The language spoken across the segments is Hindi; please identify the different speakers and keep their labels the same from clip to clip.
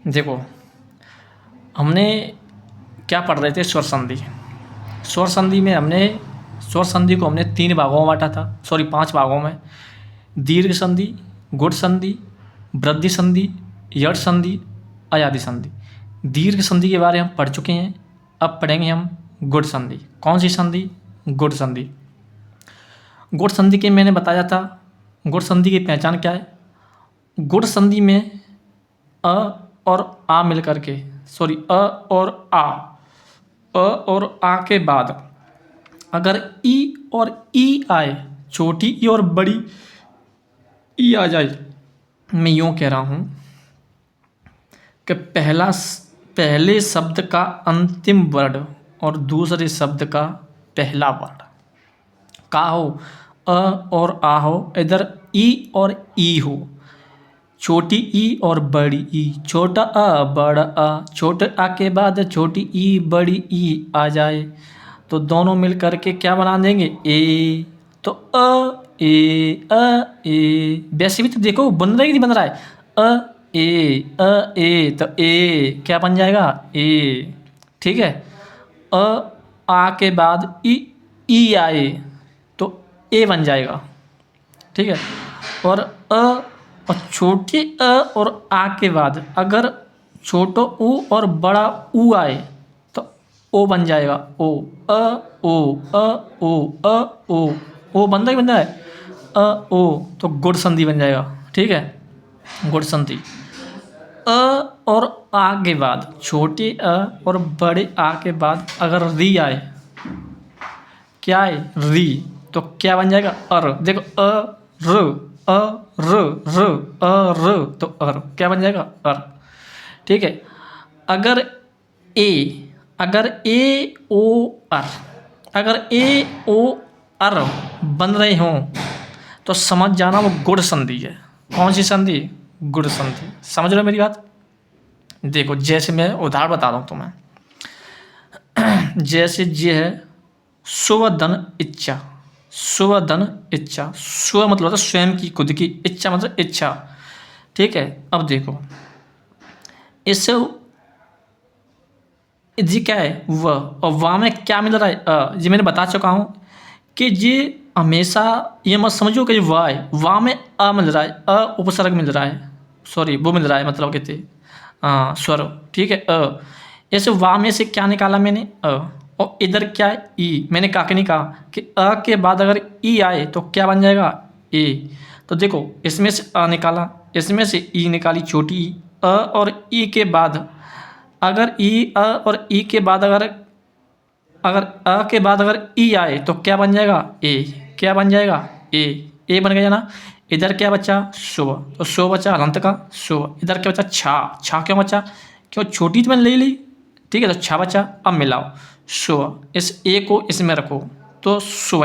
Speaker 1: देखो, हमने क्या पढ़ रहे थे, स्वर संधि। स्वर संधि में हमने स्वर संधि को हमने 3 भागों में बाँटा था, सॉरी 5 भागों में। दीर्घ संधि, गुट संधि, वृद्धि संधि, यट संधि, अयादि संधि। दीर्घ संधि के बारे में हम पढ़ चुके हैं, अब पढ़ेंगे हम गुट संधि। कौन सी संधि? गुट संधि। गुट संधि के मैंने बताया था, गुट संधि की पहचान क्या है। गुट संधि में अ और आ मिलकर के, सॉरी अ और आ के बाद अगर ई और ई आए, छोटी ई और बड़ी ई आ जाए, मैं यूँ कह रहा हूँ कि पहले शब्द का अंतिम वर्ण और दूसरे शब्द का पहला वर्ण का हो, अ और आ हो, इधर ई और ई हो, छोटी ई और बड़ी ई, छोटा आ बड़ा आ, छोटे आ के बाद छोटी ई बड़ी ई आ जाए तो दोनों मिल करके क्या बना देंगे? ए। तो ए। वैसे भी तो देखो बन रहा है कि नहीं बन रहा है? ए तो ए क्या बन जाएगा? ए। ठीक है। आ के बाद ई आए तो ए बन जाएगा। ठीक है। और और छोटे अ और आ के बाद अगर छोटो ऊ और बड़ा ऊ आए तो ओ बन जाएगा। ओ अ ओ अ ओ अ ओ बनता ही बनता है। ओ तो गुट संधि बन जाएगा। ठीक है, गुट संधि। अ और आ के बाद, छोटे अ और बड़े आ के बाद अगर री आए, क्या है? री। तो क्या बन जाएगा? अर। देखो अ र तो अर क्या बन जाएगा? अर। ठीक है। अगर ए ओ अर, अगर ए ओ अर बन रहे हों तो समझ जाना वो गुण संधि है। कौन सी संधि? गुण संधि। समझ रहे हो मेरी बात? देखो, जैसे मैं उदाहरण बता रहा हूँ तुम्हें। जैसे ये है स्वधन इच्छा। स्वधन इच्छा, स्व मतलब होता है स्वयं की, खुद की, इच्छा मतलब इच्छा। ठीक है। अब देखो, इससे जी क्या है? व, और वा में क्या मिल रहा है? जी मैंने बता चुका हूँ कि ये हमेशा ये मत समझो कि वा है, वा में अ मिल रहा है, उपसर्ग मिल रहा है, सॉरी वो मिल रहा है, मतलब कहते स्वर। ठीक है। ऐसे वा में से क्या निकाला मैंने? और इधर क्या है? ई। मैंने कहा कि नहीं कहा कि अ के बाद अगर ई आए तो क्या बन जाएगा? ए। तो देखो, इसमें से अ निकाला, इसमें से ई निकाली, छोटी ई। अ और ई के बाद अगर ई अ और ई के बाद अगर अगर अ के बाद अगर ई आए तो क्या बन जाएगा? ए। क्या बन जाएगा? ए बन गया ना। इधर क्या बचा? स्व। तो स्व बचा हलंत का स्व। इधर क्या बचा? छा। छा क्यों बचा? क्यों? छोटी तो मैंने ले ली। ठीक है, तो छा बचा। अब मिलाओ स्व, इस ए को इसमें रखो तो स्व।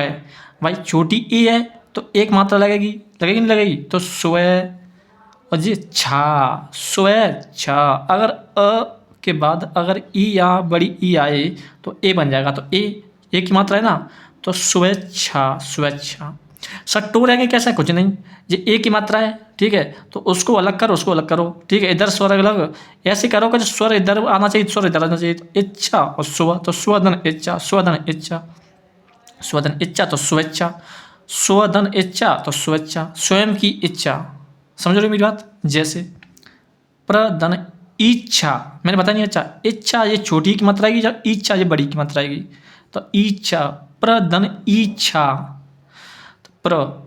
Speaker 1: भाई छोटी ए है तो एक मात्रा लगेगी, लगेगी नहीं लगेगी? तो स्व और जी छा, स्व छा। अगर अ के बाद अगर ई या बड़ी ई आए तो ए बन जाएगा। तो ए की मात्रा है ना, तो स्वेच्छा, स्वेच्छा। सट्टू रहेंगे कैसे? कुछ नहीं, ये ए की मात्रा है। ठीक है, तो उसको अलग करो, उसको अलग करो। ठीक है, इधर स्वर अलग, ऐसे करो कि स्वर इधर आना चाहिए, स्वर इधर आना चाहिए। तो इच्छा और स्व, तो स्वधन इच्छा, स्वधन इच्छा, स्वधन इच्छा तो स्वेच्छा, स्वधन इच्छा तो स्वेच्छा, स्वयं की इच्छा। समझ रहे हो मेरी बात? जैसे प्रधन इच्छा, मैंने बताया नहीं? अच्छा, इच्छा ये छोटी की मात्रा आएगी, जब इच्छा ये बड़ी की मात्रा आएगी। तो इच्छा, प्रधन इच्छा। तो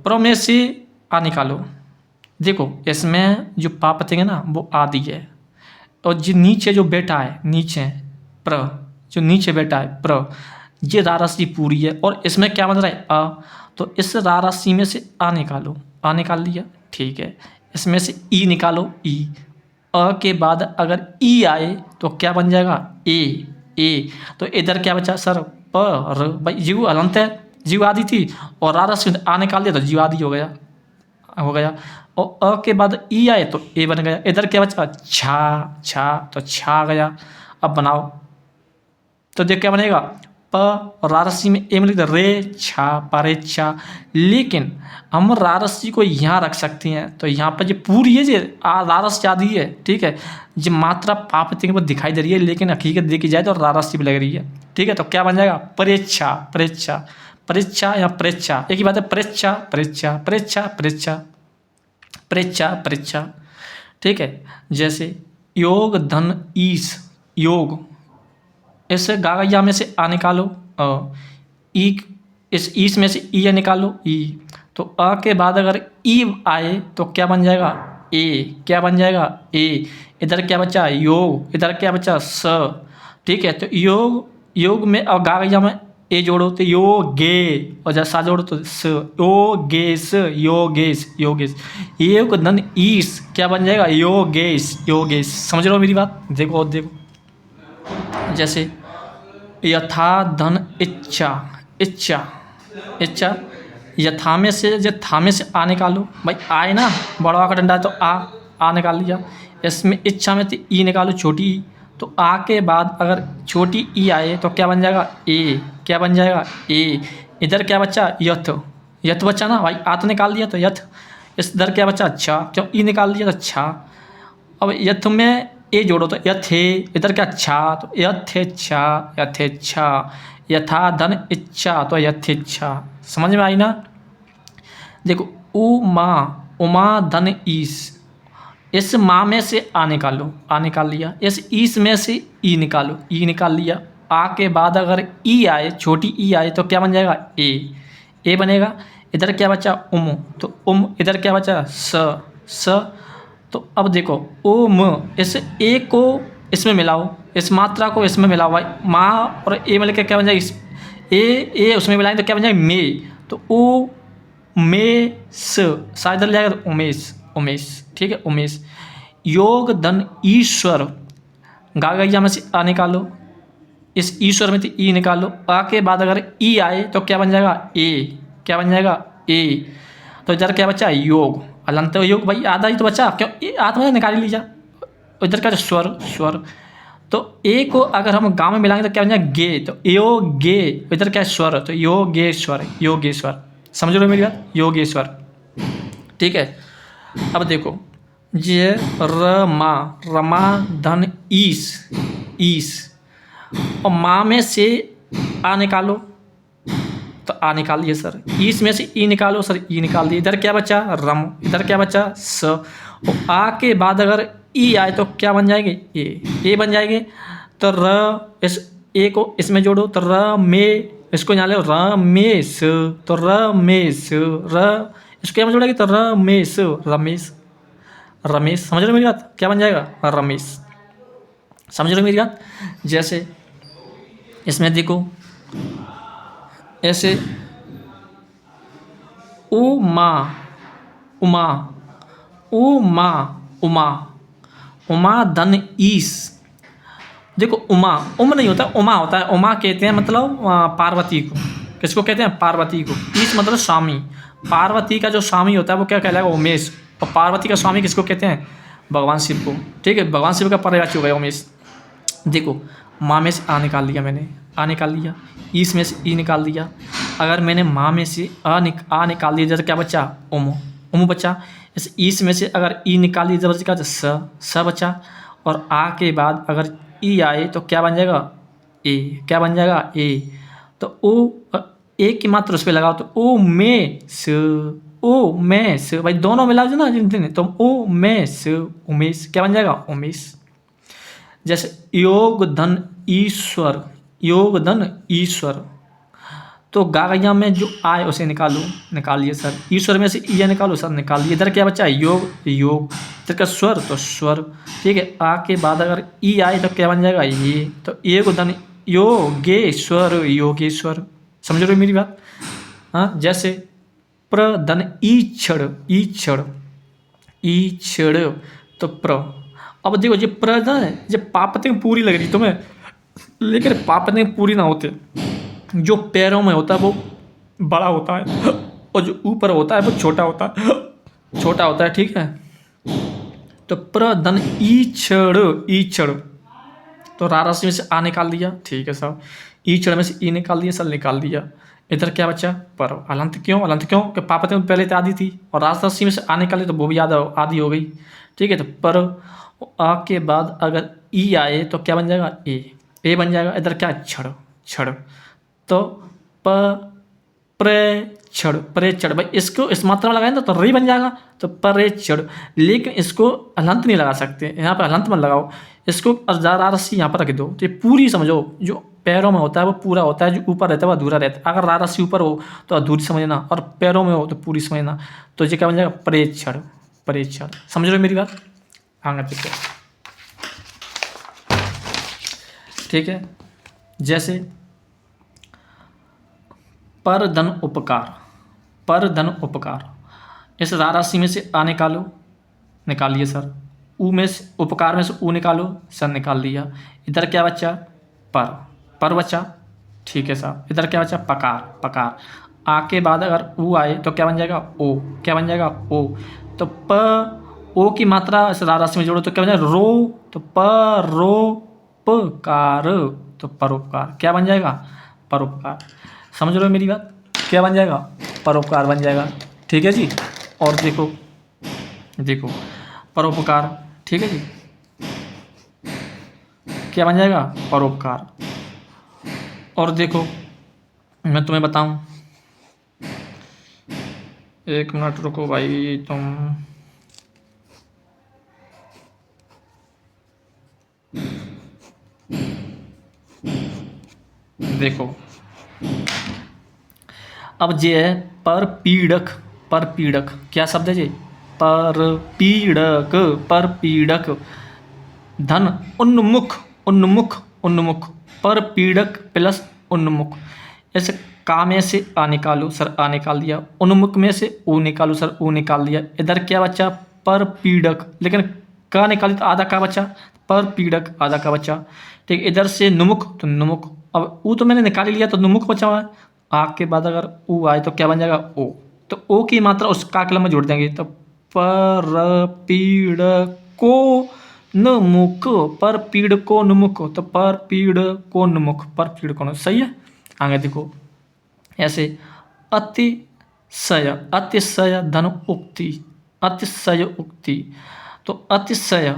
Speaker 1: प्र में से आ निकालो। देखो, इसमें जो पा पतेंगे ना वो आदि है, और जो नीचे जो बेटा है, नीचे प्र, जो नीचे बेटा है प्र, ये रा राशि पूरी है और इसमें क्या बन रहा है? अ। तो इस रा राशि में से आ निकालो, आ निकाल लिया। ठीक है, इसमें से ई निकालो, ई। अ के बाद अगर ई आए तो क्या बन जाएगा? ए। तो इधर क्या बचा सर? प र। भाई जीव हलंत है, जीव आदि थी, और रा राशि आ निकाल दिया तो जीव आदि हो गया, हो गया। और अ के बाद ई आए तो ए बन गया। इधर क्या बचा? छा, छा तो छा आ गया। अब बनाओ तो देख क्या बनेगा? रारसी में ए में लिख दे रे छा परेच्छा, लेकिन हम रारसी को यहाँ रख सकते हैं। तो यहाँ पर जो पूरी है जो रारस आदि है, ठीक है, जो मात्रा पापति पर दिखाई दे रही है, लेकिन हकीकत देखी जाए तो रारसी भी लग रही है, ठीक है। तो क्या बन जाएगा परेच्छा परेच्छा परीक्षा या परीक्षा, एक ही बात है, परीक्षा परीक्षा परीक्षा परीक्षा परीक्षा परीक्षा, ठीक है। जैसे योग धन ईस, योग, ऐसे गागैया में से आ निकालो ई, इस ईस में से ई निकालो ई, तो अ के बाद अगर ई आए तो क्या बन जाएगा ए, क्या बन जाएगा ए। इधर क्या बचा योग, इधर क्या बचा स, ठीक है। तो योग, योग में और गागैया में ए जोड़ो तो योगे, और जब सा जोड़ो तो स, योगेश योगेश योगेश, योग धन ईस क्या बन जाएगा योगेश योगेश। समझ रहे हो मेरी बात, देखो और देखो। जैसे यथा धन इच्छा, इच्छा इच्छा, यथा में से जो था में से आ निकालो, भाई आए ना, बड़ा का डंडा है तो आ निकाल लिया। इसमें इच्छा में तो ई निकालो छोटी ई, तो आ के बाद अगर छोटी ई आए तो क्या बन जाएगा ए, क्या बन जाएगा ए। इधर क्या बच्चा यथ, यथ बच्चा ना भाई, आ तो निकाल दिया तो यथ, इधर क्या बच्चा अच्छा, क्यों ई निकाल दिया तो अच्छा। अब यथ में ए जोड़ो तो यथे, इधर क्या अच्छा तो यथेच्छा यथेच्छा, यथा धन इच्छा तो यथेच्छा। समझ में आई ना। देखो उमा, उमा धन ईस, इस माँ में से आ निकालो, आ निकाल लिया। इस ईस में से ई निकालो, ई निकाल लिया। आ के बाद अगर ई आए, छोटी ई आए तो क्या बन जाएगा ए बनेगा। इधर क्या बचा उम, तो इधर क्या बचा स। तो अब देखो ओम, इस ए को इसमें मिलाओ, इस मात्रा को इसमें मिलाओ भाई, माँ और ए मिलकर क्या बन जाएगा ए उसमें मिलाएंगे तो क्या बन जाएगा मे, तो ओ मे स इधर जाएगा तो उमेश, उमेश, ठीक है उमेश। योग धन ईश्वर, गागैया में से आ निकालो, इस ईश्वर में से ई निकालो। आ के बाद अगर ई आए तो क्या बन जाएगा ए, क्या बन जाएगा ए। तो इधर क्या बचा योग, अलंत योग भाई आधा ही तो बचा, क्यों आत्मा निकाल लीजिए। इधर क्या स्वर, स्वर, तो ए को अगर हम गाँव में मिलाएंगे तो क्या बन जाएगा गे, तो यो गे। इधर क्या स्वर, तो योगेश्वर, योगेश्वर। समझ रहे हो मेरी बात, योगेश्वर, ठीक है। अब देखो ये रमा, रमा धन ईस, ईस, और माँ में से आ निकालो तो आ निकाल दिए सर, ईस में से ई निकालो सर, ई निकाल दिए। इधर क्या बचा रम, इधर क्या बचा स, और आ के बाद अगर ई आए तो क्या बन जाएंगे ए बन जाएंगे। तो र, इस ए को इसमें जोड़ो तो र में, इसको यहाँ ले रमेश, तो रमेश, र इसको क्या जोड़ेंगे तो रमेश, रमेश, रमेश। समझ रहे हो मेरी बात, क्या बन जाएगा रमेश। समझ रहे हो मेरी बात। जैसे इसमें देखो ऐसे उमा, उमा, उमा, उमा, उमा धन ईस। देखो उमा, नहीं होता, उमा होता है। उमा कहते हैं मतलब पार्वती को, किसको कहते हैं पार्वती को। ईस मतलब स्वामी, पार्वती का जो स्वामी होता है वो क्या कहलाएगा उमेश, और पार्वती का स्वामी किसको कहते हैं भगवान शिव को, ठीक है। भगवान शिव का पर्यायवाची हो गया उमेश। देखो माँ में से आ निकाल लिया मैंने, आ निकाल लिया, ईस में से ई निकाल दिया। अगर मैंने माँ में से आ निकाल दिया, जैसे क्या बचा उम बचा। इस ईस में से अगर ई निकाल दिया जब बचा स बचा, और आ के बाद अगर ई आए तो क्या बन जाएगा ए, क्या बन जाएगा ए। तो ओ ए की मात्रा उस पर लगाओ तो ओ में स, ओ में स, भाई दोनों मिला दो ना जिन, तो ओ में स उमेश, क्या बन जाएगा उमेश। जैसे योग धन ईश्वर, योग धन ईश्वर, तो गागैया में जो आए उसे निकालो, निकालिए सर। ईश्वर में से ई निकालो सर, निकाल दिए। इधर क्या बचा योग, योग, इधर का स्वर तो स्वर, ठीक है। आ के बाद अगर ई आए तो क्या बन जाएगा ये, तो योग धन योगेश्वर, योगेश्वर। समझ रहे हो मेरी बात। हाँ जैसे प्र धन ईक्षण, ईक्षण, ईक्षण, तो प्र। अब देखो ये प्र ना, ये पापते पूरी लग रही तुम्हें, लेकिन पापते पूरी ना होते। जो पैरों में होता है वो बड़ा होता है, और जो ऊपर होता है वो छोटा होता है, छोटा होता है, ठीक है। तो प्रधन ईक्षण, ईक्षण, तो रारस में से आ निकाल दिया, ठीक है साहब। ई क्षण में से ई निकाल दिया सर, निकाल दिया। इधर क्या बचा? पर। हलंत क्यों? हलंत क्यों कि पापते में पहले तो आधी थी और राजदर्शी में से आ निकाले तो वो भी आधी हो गई। ठीक है, तो पर आ के बाद अगर ई आए तो क्या बन जाएगा? ए बन जाएगा। इधर क्या? क्षण। क्षण तो प्रेक्षण। प्रेक्षण भाई इसको इस मात्रा में लगाएंगे तो री बन जाएगा, तो प्रेक्षण। लेकिन इसको हलंत नहीं लगा सकते, यहाँ पर हलंत मत लगाओ, इसको रारसी यहाँ पर रख दो। तो ये पूरी समझो, जो पैरों में होता है वो पूरा होता है, जो ऊपर रहता है वो अधूरा रहता है। अगर रारसी ऊपर हो तो अधूरी समझना, और पैरों में हो तो पूरी समझना। तो ये क्या बन जाएगा? प्रेक्षण। प्रेक्षण। समझ रहे हो मेरी बात? आगे देखो, ठीक है। जैसे पर धन उपकार। पर धन उपकार, इस राशि में से आ निकालो, निकालिए सर। ऊ में से, उपकार में से ऊ निकालो सर, निकाल दिया। इधर क्या बचा? पर बचा। ठीक है साहब। इधर क्या बचा? पकार। पकार। आ के बाद अगर ऊ आए तो क्या बन जाएगा? ओ। क्या बन जाएगा? ओ। तो ओ की मात्रा इस राशि में जोड़ो तो क्या बन जाएगा? रो। तो परोपकार। तो परोपकार क्या बन जाएगा? परोपकार। समझ रहे हो मेरी बात? क्या बन जाएगा? परोपकार बन जाएगा। ठीक है जी। और देखो, देखो परोपकार, ठीक है जी, क्या बन जाएगा? परोपकार। और देखो मैं तुम्हें बताऊं, एक मिनट रुको भाई तुम। देखो अब ये है पर पीड़क। पर पीड़क क्या शब्द है जी? पर पीड़क। पर पीड़क। धन उन्मुख। उन्मुख। उन्मुख। पर पीड़क प्लस उन्मुख। ऐसे का में से आ निकालो सर, आ निकाल दिया। उन्मुख में से ऊ निकालो सर, ऊ निकाल दिया। इधर क्या बचा? पर पीड़क। लेकिन का निकाली तो आधा का बचा, पर पीड़क आधा का बचा। ठीक, इधर से नुमुख तो नुमुख। अब ऊ तो मैंने निकाल लिया तो नुमुख बचा हुआ है। आ के बाद अगर ऊ आए तो क्या बन जाएगा? ओ। तो ओ की मात्रा उस का कलम में जोड़ देंगे तो पर पीड़को नुमुख। पर पीड़को नुमुख। तो पर पीड़को नुमुख। पर पीड़को नुमुख। सही है। आगे देखो, ऐसे अतिशय। अतिशय धन उक्ति। अतिशय उक्ति। तो अतिशय,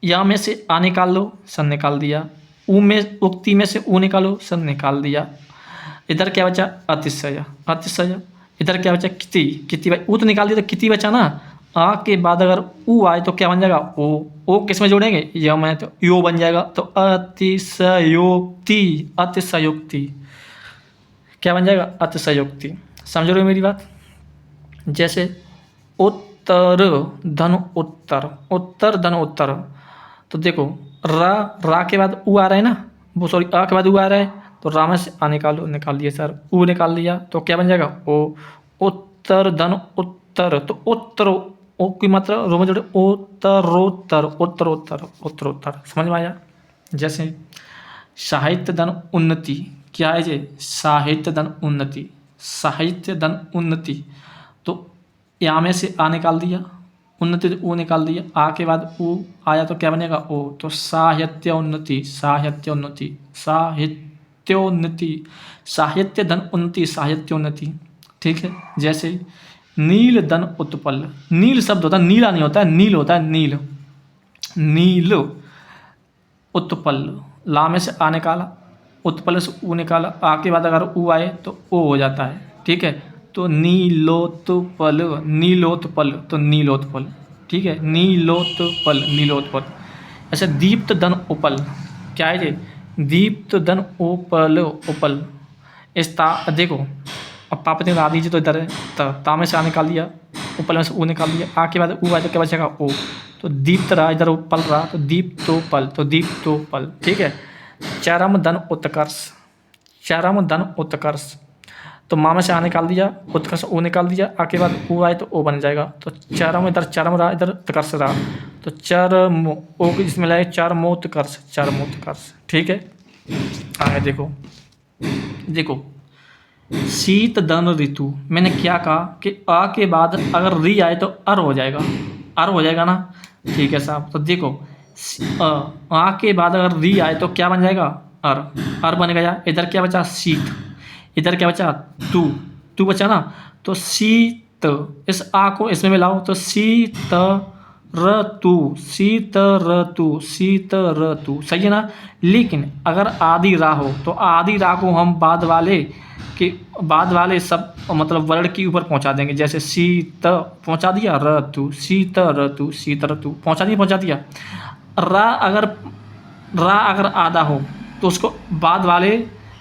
Speaker 1: या में से आ निकाल लो सन, निकाल दिया। ऊ में, उक्ति में से ऊ निकालो सन, निकाल दिया। इधर क्या बचा? अतिशय। अतिशय। इधर क्या बचा? किति। किति भाई ऊ तो निकाल दिया तो किति बचा ना। आ के बाद अगर ऊ आए तो क्या बन जाएगा? ओ। ओ किस में जोड़ेंगे? य में, तो यो बन जाएगा। तो अतिशयोक्ति। अतिशयोक्ति क्या बन जाएगा? अतिशयोक्ति। समझ रहे हो मेरी बात? जैसे उत्तर धन उत्तर। उत्तर धन उत्तर। तो देखो रा के बाद ऊ आ रहा है ना, वो सॉरी आ के बाद ऊ आ रहा है, तो रा में से आ निकालो, निकाल दिया सर। ऊ निकाल दिया तो क्या बन जाएगा? ओ। उत्तर धन उत्तर। तो उत्तर, ओ की मात्रा रो में जोड़े, उत्तरोत्तर। उत्तरोत्तर। उत्तरोत्तर। समझ में आया? जैसे साहित्य धन उन्नति। क्या है ये? साहित्य धन उन्नति। साहित्य धन उन्नति। तो यहाँ में से आ निकाल दिया, उन्नति तो ऊ निकाल दिया। आ के बाद ऊ आया तो क्या बनेगा? ओ। तो साहित्य उन्नति। साहित्य उन्नति। साहित्योन्नति। साहित्य धन उन्नति। साहित्योन्नति। ठीक है। जैसे नील धन उत्पल। नील शब्द होता है, नीला नहीं होता है, नील होता है, नील। नील उत्पल। ला में से आ निकाला, उत्पल से ऊ निकाला। आ के बाद अगर ऊ आए तो ओ हो जाता है। ठीक है। तो नीलोत्पल। नीलोत्पल। तो नीलोत्पल। ठीक है। नीलोत्पल। नीलोत्पल। ऐसे दीप्त धन उपल। क्या है ये? दीप्त धन उपल। उपल। इस ता देखो, अब पापा ने ला दीजिए तो इधर है, ता में से आ निकाल दिया, उपल में से ऊ निकाल दिया। आ के बाद ऊ आए तो क्या बचेगा? ओ। तो दीप्त रहा, इधर उपल रहा, तो दीप्तोपल। तो दीप्तोपल। ठीक है। चरम धन उत्कर्ष। चरम धन उत्कर्ष। तो माँ में से आ निकाल दिया, उत्कर्ष ओ निकाल दिया। आ के बाद ऊ आए तो ओ बन जाएगा। तो चरम, इधर चरम रहा, इधर उत्कर्ष रहा, तो चरम ओ इसमें लगे चरमोत्कर्ष। चरमोत्कर्ष। ठीक है। आगे देखो, देखो शीत धन ऋतु। मैंने क्या कहा कि आ के बाद अगर री आए तो अर हो जाएगा। अर हो जाएगा ना। ठीक है साहब। तो देखो आ के बाद अगर री आए तो क्या बन जाएगा? अर बन गया। इधर क्या बचा? शीत। इधर क्या बचा? तू। तू बचा ना, तो शीत, इस आ को इसमें मिलाओ तो शीत ऋतु, शीत ऋतु, शीत ऋतु, सही है ना। लेकिन अगर आदि रा हो तो आदि रा को हम बाद वाले सब मतलब वर्ड के ऊपर पहुंचा देंगे। जैसे शीत पहुंचा दिया, ऋतु, शीत ऋतु, शीत ऋतु, पहुंचा दिया। रा अगर आधा हो तो उसको बाद वाले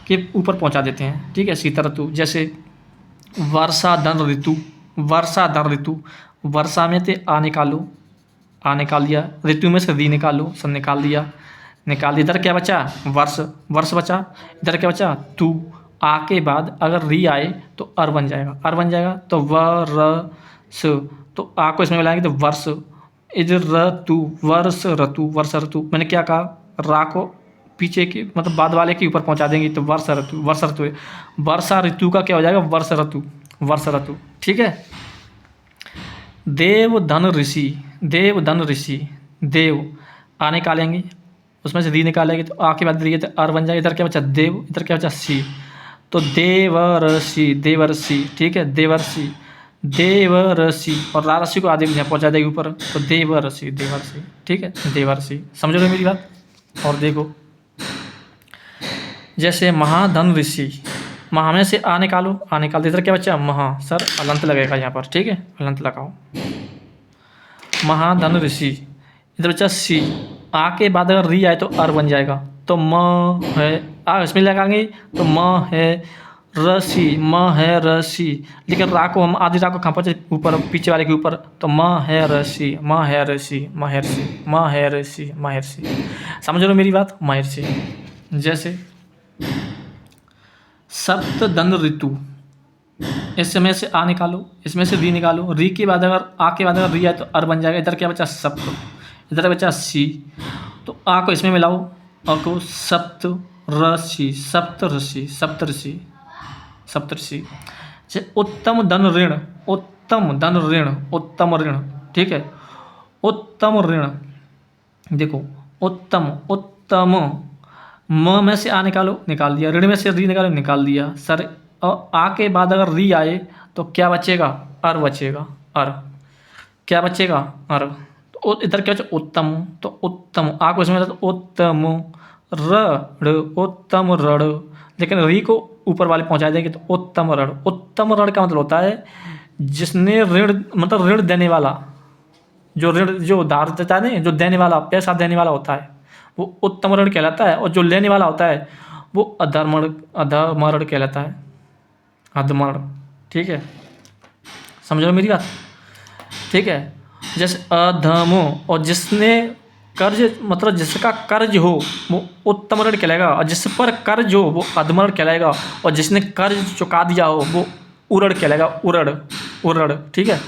Speaker 1: के ऊपर पहुंचा देते हैं, ठीक है। शीत ऋतु, जैसे वर्षा धन ऋतु, वर्षा धन ऋतु, वर्षा में से आ निकालो, आ निकाल दिया, ऋतु में से री निकालो, सब निकाल दिया, निकाल दिया। इधर क्या बचा? वर्ष, वर्ष बचा। इधर क्या बचा? तू। आ के बाद अगर री आए तो अर बन जाएगा, अर बन जाएगा तो वर्ष, तो आ को इसमें मिलाएंगे तो वर्ष। इधर ऋतु, वर्ष ऋतु, वर्ष ऋतु, मैंने क्या कहा? रा को पीछे के मतलब बाद वाले के ऊपर पहुंचा देंगे तो वर्ष ऋतु, वर्ष ऋतु। वर्षा ऋतु का क्या हो जाएगा? वर्ष ऋतु, वर्ष ऋतु, ठीक है। देव धन ऋषि, देव धन ऋषि, देव आ निकालेंगे, उसमें से री निकालेंगे तो आ के बाद री तो अर बन जाएगा। इधर क्या बचा? देव। इधर क्या बचा? सी, तो देवर्षि, देवर्षि, ठीक है, देवर्षि, देवर्षि, और रा रसी को आदि में पहुंचा देगी ऊपर तो देवर्षि, देवर्षि, ठीक है, देवर्षि। समझ रहे मेरी बात? और देखो जैसे महाधन ऋषि, महा में से आ निकालो, आ निकाल दे। इधर क्या बच्चा? महा, सर अलंत लगेगा यहाँ पर, ठीक है, अलंत लगाओ। महाधन ऋषि, इधर बच्चा सी, आ के बाद अगर री आए तो अर बन जाएगा, तो म है, आ इसमें लगाएंगे तो म है रसी, म है रसी। लेकिन रा को हम आधी रा को कहाँ पर? ऊपर, पीछे वाले के ऊपर, तो म है रसी, म है रसी, महर्षि, म है ऋषि, महर्षि। समझ लो मेरी बात? महर्षि। जैसे सप्तदन ऋतु, इसमें से आ निकालो, इसमें से री निकालो, री के बाद अगर आ के बाद अगर री आए तो अर बन जाएगा। इधर क्या बचा? सप्त, इधर बचा सी, तो आ को इसमें मिलाओ, आ को सप्त ऋषि, सप्त ऋषि, सप्त ऋषि, सप्त ऋषि। उत्तम धन ऋण, उत्तम धन ऋण, उत्तम ऋण, ठीक है, उत्तम ऋण। देखो उत्तम, उत्तम, म में से आ निकालो, निकाल दिया, ऋण में से री निकालो, निकाल दिया सर। और आ के बाद अगर री आए तो क्या बचेगा? अर बचेगा, अर, क्या बचेगा? अर। तो इधर क्या बचा? उत्तम, तो उत्तम, आ को इसमें तो उत्तम ऋण, उत्तम ऋण। लेकिन री को ऊपर वाले पहुंचा देंगे तो उत्तम ऋण। उत्तम ऋण का मतलब होता है जिसने ऋण, मतलब ऋण देने वाला, जो ऋण, जो उधार देता है नहीं, जो देने वाला, पैसा देने वाला होता है, वो उत्तम ऋण कहलाता है। और जो लेने वाला होता है वो अधर्म, अधर्म ऋण कहलाता है, अधमर्ण, ठीक है। समझ लो मेरी बात? ठीक है। जैसे अधमो, और जिसने कर्ज, मतलब जिसका कर्ज हो वो उत्तम ऋण कहलाएगा, और जिस पर कर्ज हो वो अधम ऋण कहलाएगा, और जिसने कर्ज चुका दिया हो वो उऋण कहलाएगा, उऋण, उऋण, ठीक है।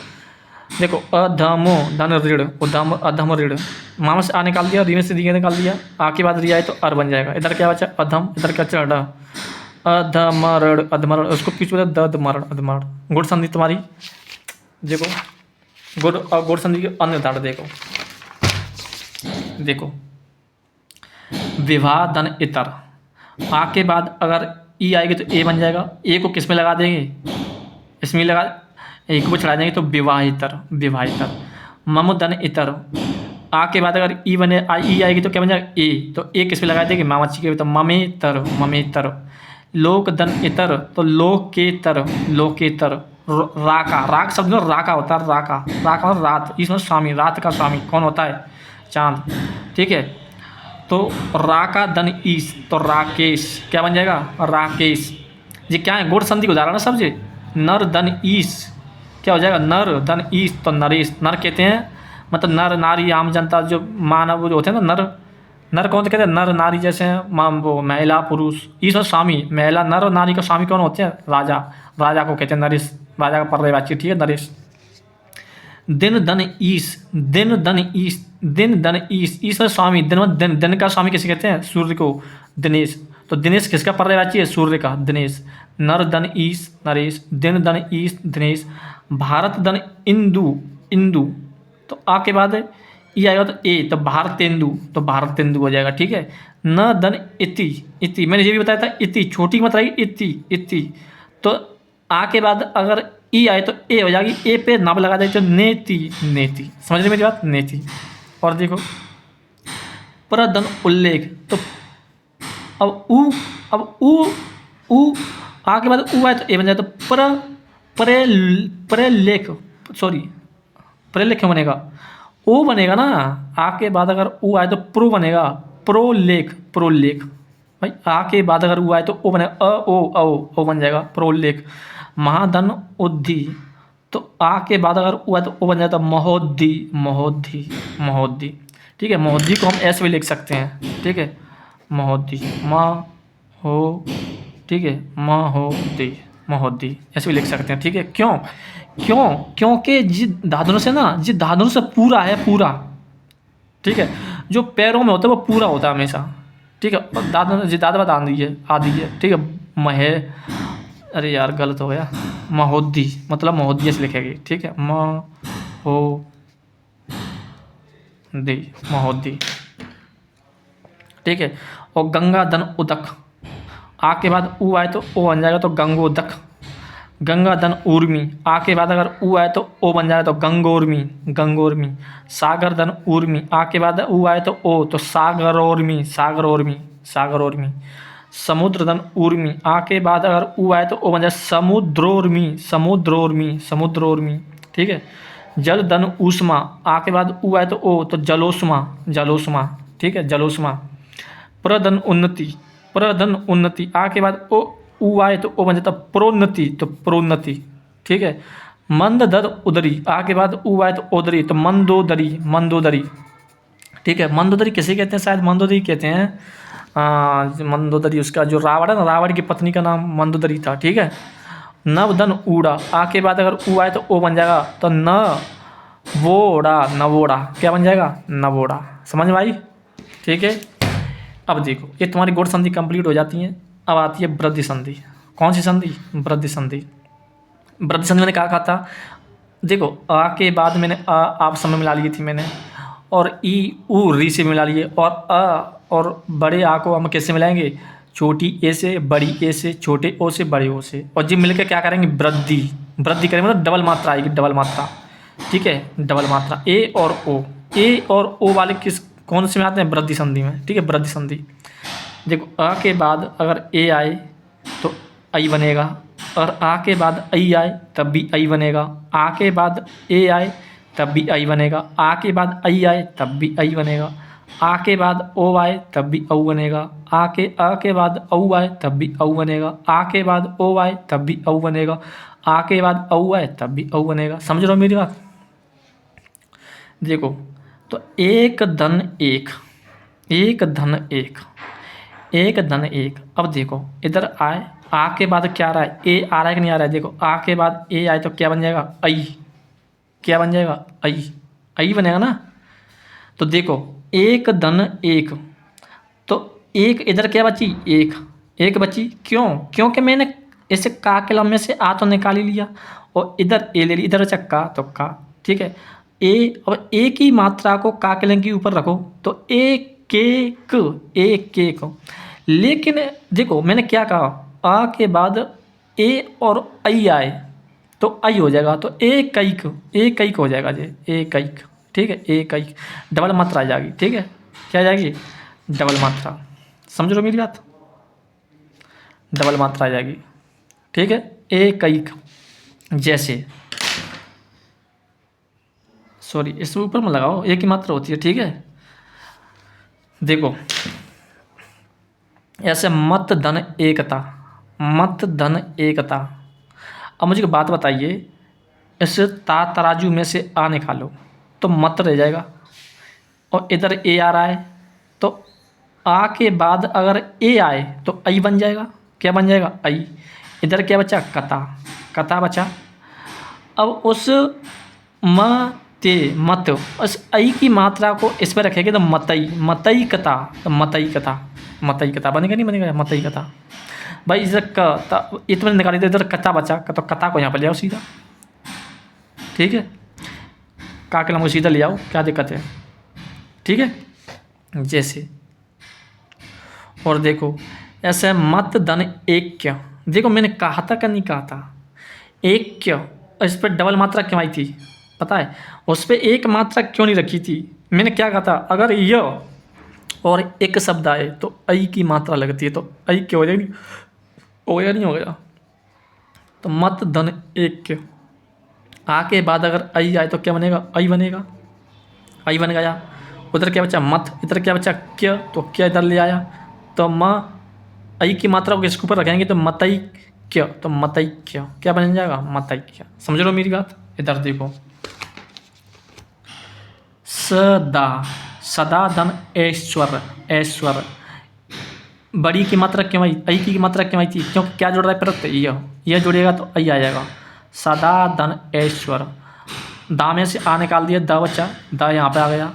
Speaker 1: देखो अधमो धन ऋण, उधम अधम ऋण, मामा से आ निकाल दिया, री में से री निकाल दिया, आ के बाद री आए तो अर बन जाएगा। इधर क्या बचा? अधम, इधर क्या बचा? ड, अधमरण, अधमरण, उसको पीछे बोलते दधमरण, अधमरण। गुण संधि तुम्हारी देखो, गुण और गुण संधि के अन्य उदाहरण देखो। देखो विवाह धन इतर, आ के बाद अगर ई आएगी तो ए बन जाएगा, ए को किस में लगा देंगे? इसमें लगा, एक को चढ़ा देंगे तो विवाहितर, विवाहितर। मम धन इतर, आ के बाद अगर ई बने, ई आएगी तो क्या बन जाएगा? ए, तो ए किस में लगा देंगे? मामाची के, तो ममेतर, ममेतर। लोक धन इतर, तो लोकेतर, लोकेतर। राका, राक शब्द में राका होता है, राका, राका और रात, इसमें स्वामी, रात का स्वामी कौन होता है? चांद, ठीक है। तो राका धन ईस, तो राकेश क्या बन जाएगा? राकेश। ये क्या है? गुण संधि का उदाहरण है सब। ये नर धन ईस क्या हो जाएगा? नर धन ईस, तो नरेश। नर कहते हैं मतलब नर नारी, आम जनता, जो मानव जो होते हैं ना, नर, नर कौन कहते हैं? नर नारी, जैसे वो महिला पुरुष, ईश्वर स्वामी, महिला नर और नारी का स्वामी कौन होते हैं? राजा, राजा को कहते हैं नरेश, राजा का पर्यवाची, ठीक है, नरेश। दिन धन ईश, दिन धन ईश, दिन धन ईश, ईश्वर स्वामी, दिन, दिन, दिन का स्वामी किसे कहते हैं? सूर्य को, दिनेश। तो दिनेश किसका पर्यवाची है? सूर्य का, दिनेश। नर धन ईश, नरेश, दिन धन ईश, दिनेश। भारत धन इंदु, इंदु, तो आ के बाद ई आएगा तो ए, तो भारतेंदु हो जाएगा, ठीक है। न धन इति, इति मैंने ये भी बताया था, इति छोटी की मात्रा आएगी इति, इति। तो आ के बाद अगर ई आए तो ए हो जाएगी, ए पे नाम लगा देते तो नेति, नेति। समझ रहे मेरी बात, नेति। और देखो प्रधन उल्लेख, तो अब उ आ के बाद उ आए तो ए बन जाए, तो प्रलेख, सॉरी प्रलेख क्यों बनेगा, ओ बनेगा ना। आ के बाद अगर उ आए तो प्रो बनेगा, प्रोलेख, प्रोलेख भाई। आ के बाद अगर उ आए तो ओ बनेगा, ओ बन जाएगा, प्रोलेख। महाधन उद्धि, तो आ के बाद अगर उ आए तो ओ बन जाता महोद्धि, महोद्धि, महोद्धि, ठीक है। महोद्धि को हम ऐसे भी लिख सकते हैं, ठीक है। महोद्धि, हो, ठीक है, महोद्धि, महोद्धि ऐसे भी लिख सकते हैं, ठीक है। क्यों क्यों क्योंकि जिस धाधुन से ना, जिस धाधुन से पूरा है, पूरा, ठीक है। जो पैरों में होता है वो पूरा होता है हमेशा, ठीक है। और दादन जी दादा आदि है, आदि है, ठीक है। महे, अरे यार गलत हो गया, महोद्धि मतलब महोद्धि से लिखेगी, ठीक है। महोद्धि, ठीक है। और गंगा धन उदक, आ के बाद उ आए तो ओ बन जाएगा, तो गंगोदक। गंगा धन ऊर्मी, आ के बाद अगर उ आए तो ओ बन जाएगा, तो गंगोर्मी, गंगोर्मी। सागर धन ऊर्मी, आ के बाद उ आए तो ओ, तो सागरोर्मी, सागरोर्मी, सागरोर्मी। समुद्र धन ऊर्मी, आ के बाद अगर उ आए तो ओ बन जाए समुद्रोर्मी, समुद्रोर्मी, समुद्रोर्मी, ठीक है। जल धन ऊष्मा, आ के बाद उ आए तो ओ, तो जलोष्मा, जलोष्मा, ठीक है, जलोष्मा। प्रधन उन्नति, प्रधन उन्नति, आ के बाद ओ उ आए तो ओ बन जाता प्रोन्नति, तो प्रोन्नति, ठीक है। मंद धर उदरी, आ के बाद उ आए तो ओदरी, तो मंदोदरी, मंदोदरी, ठीक है। मंदोदरी किसे कहते हैं, शायद मंदोदरी कहते हैं, मंदोदरी उसका जो रावण है ना, रावण की पत्नी का नाम मंदोदरी था, ठीक है। नवधन ऊड़ा, आ के बाद अगर उ आए तो ओ बन जाएगा, तो नवोड़ा, नवोड़ा क्या बन जाएगा, नवोड़ा। समझ में आई, ठीक है। अब देखो ये तुम्हारी गुण संधि कंप्लीट हो जाती है। अब आती है वृद्धि संधि। कौन सी संधि, वृद्धि संधि। वृद्धि संधि मैंने कहा था, देखो आ के बाद मैंने आप समय मिला लिए थी मैंने, और ई उ री से मिला लिए, और और बड़े आ को हम कैसे मिलाएंगे, छोटी ए से, बड़ी ए से, छोटे ओ से, बड़े ओ से, और जी मिलकर क्या करेंगे, वृद्धि, वृद्धि करेंगे, मतलब डबल मात्रा आएगी, डबल मात्रा, ठीक है, डबल मात्रा। ए और ओ, ए और ओ वाले किस कौन से में आते हैं, वृद्धि संधि में, ठीक है, वृद्धि संधि। देखो आ के बाद अगर ए आए तो आई बनेगा, और आ के बाद आई आए तब भी आई बनेगा, आ के बाद ए आए तब भी आई बनेगा, आ के बाद आई आए तब भी आई बनेगा, आ के बाद ओ आए तब भी औ बनेगा, आ के बाद औ आए तब भी औ बनेगा, आ के बाद ओ आए तब भी औ बनेगा, आ के बाद औ आए तब भी औ बनेगा। समझ रहे हो मेरी बात। देखो तो एक धन एक, एक धन एक, एक धन एक। अब देखो इधर आए, आ के बाद क्या आ रहा है, ए आ रहा है कि नहीं आ रहा है। देखो आ के बाद ए आए तो क्या बन जाएगा, आई, क्या बन जाएगा, आई, आई बनेगा ना। तो देखो एक धन एक, तो एक इधर क्या बची, एक, एक बची। क्यों, क्योंकि मैंने इसे का के लम्बे से आ तो निकाल ही लिया, और इधर ए ले ली, इधर बचा का तो का, ठीक है। ए और ए की मात्रा को का के लंग के ऊपर रखो तो एक एक, एक एक। लेकिन देखो मैंने क्या कहा, आ के बाद ए और आई आए तो आई हो जाएगा, तो एक कैक, एक कैक हो जाएगा जी, एक कैक, ठीक है, एक कैक, डबल मात्रा आ जाएगी, ठीक है, क्या आ जाएगी, डबल मात्रा। समझ लो मेरी बात, डबल मात्रा आ जाएगी, ठीक है, एक कैक। जैसे सॉरी इसके ऊपर में लगाओ, एक ही मात्रा होती है, ठीक है। देखो ऐसे मत धन एकता, मत धन एकता। अब मुझे एक बात बताइए, इस तराजू में से आ निकालो तो मत रह जाएगा, और इधर ए आ रहा है तो आ के बाद अगर ए आए तो आई बन जाएगा, क्या बन जाएगा, आई। इधर क्या बचा, कता, कता बचा। अब उस मत, उस आई की मात्रा को इस पर रखेंगे तो मतई, मतई कता, तो मतई कता, मतई कता बनेगा, नहीं बनेगा, मतई कता। भाई इधर क इतना निकाली तो इधर कता बचा, तो कता को यहाँ पर ले आओ सीधा, ठीक है, का के लंबे सीधा ले आओ, क्या दिक्कत है। ठीक है, जैसे। और देखो ऐसे मत धन ऐक्य, देखो मैंने कहा था कि नहीं कहा था, ऐक्य, इस पर डबल मात्रा क्यों आई थी पता है, उस पर एक मात्रा क्यों नहीं रखी थी, मैंने क्या कहा था, अगर य और एक शब्द आए तो ऐ की मात्रा लगती है, तो ऐ क्यों हो जाएगी, हो गया नहीं हो गया, तो मत धन ऐक्य, आ के बाद अगर ऐ आए तो क्या बनेगा, ऐ बनेगा, ऐ बन गया। उधर क्या बचा मत, इधर क्या बचा क्य, तो क्या इधर ले आया, तो म ऐ की मात्रा को इसके ऊपर रखेंगे तो मतई क्य, तो मतई क्य क्या बन जाएगा, मतई क्य। समझ लो मेरी बात, इधर देखो सदा, सदा धन ऐश्वर, ऐश्वर, बड़ी की मात्रा क्यों आई, ऐ की मात्रा क्यों आई थी, क्योंकि क्या जुड़ रहा है प्रत्यय, यह जुड़ेगा तो ऐ आ जाएगा, सदा धन ऐश्वर। दा में से आ निकाल दिया, द बचा, द यहाँ पे आ गया,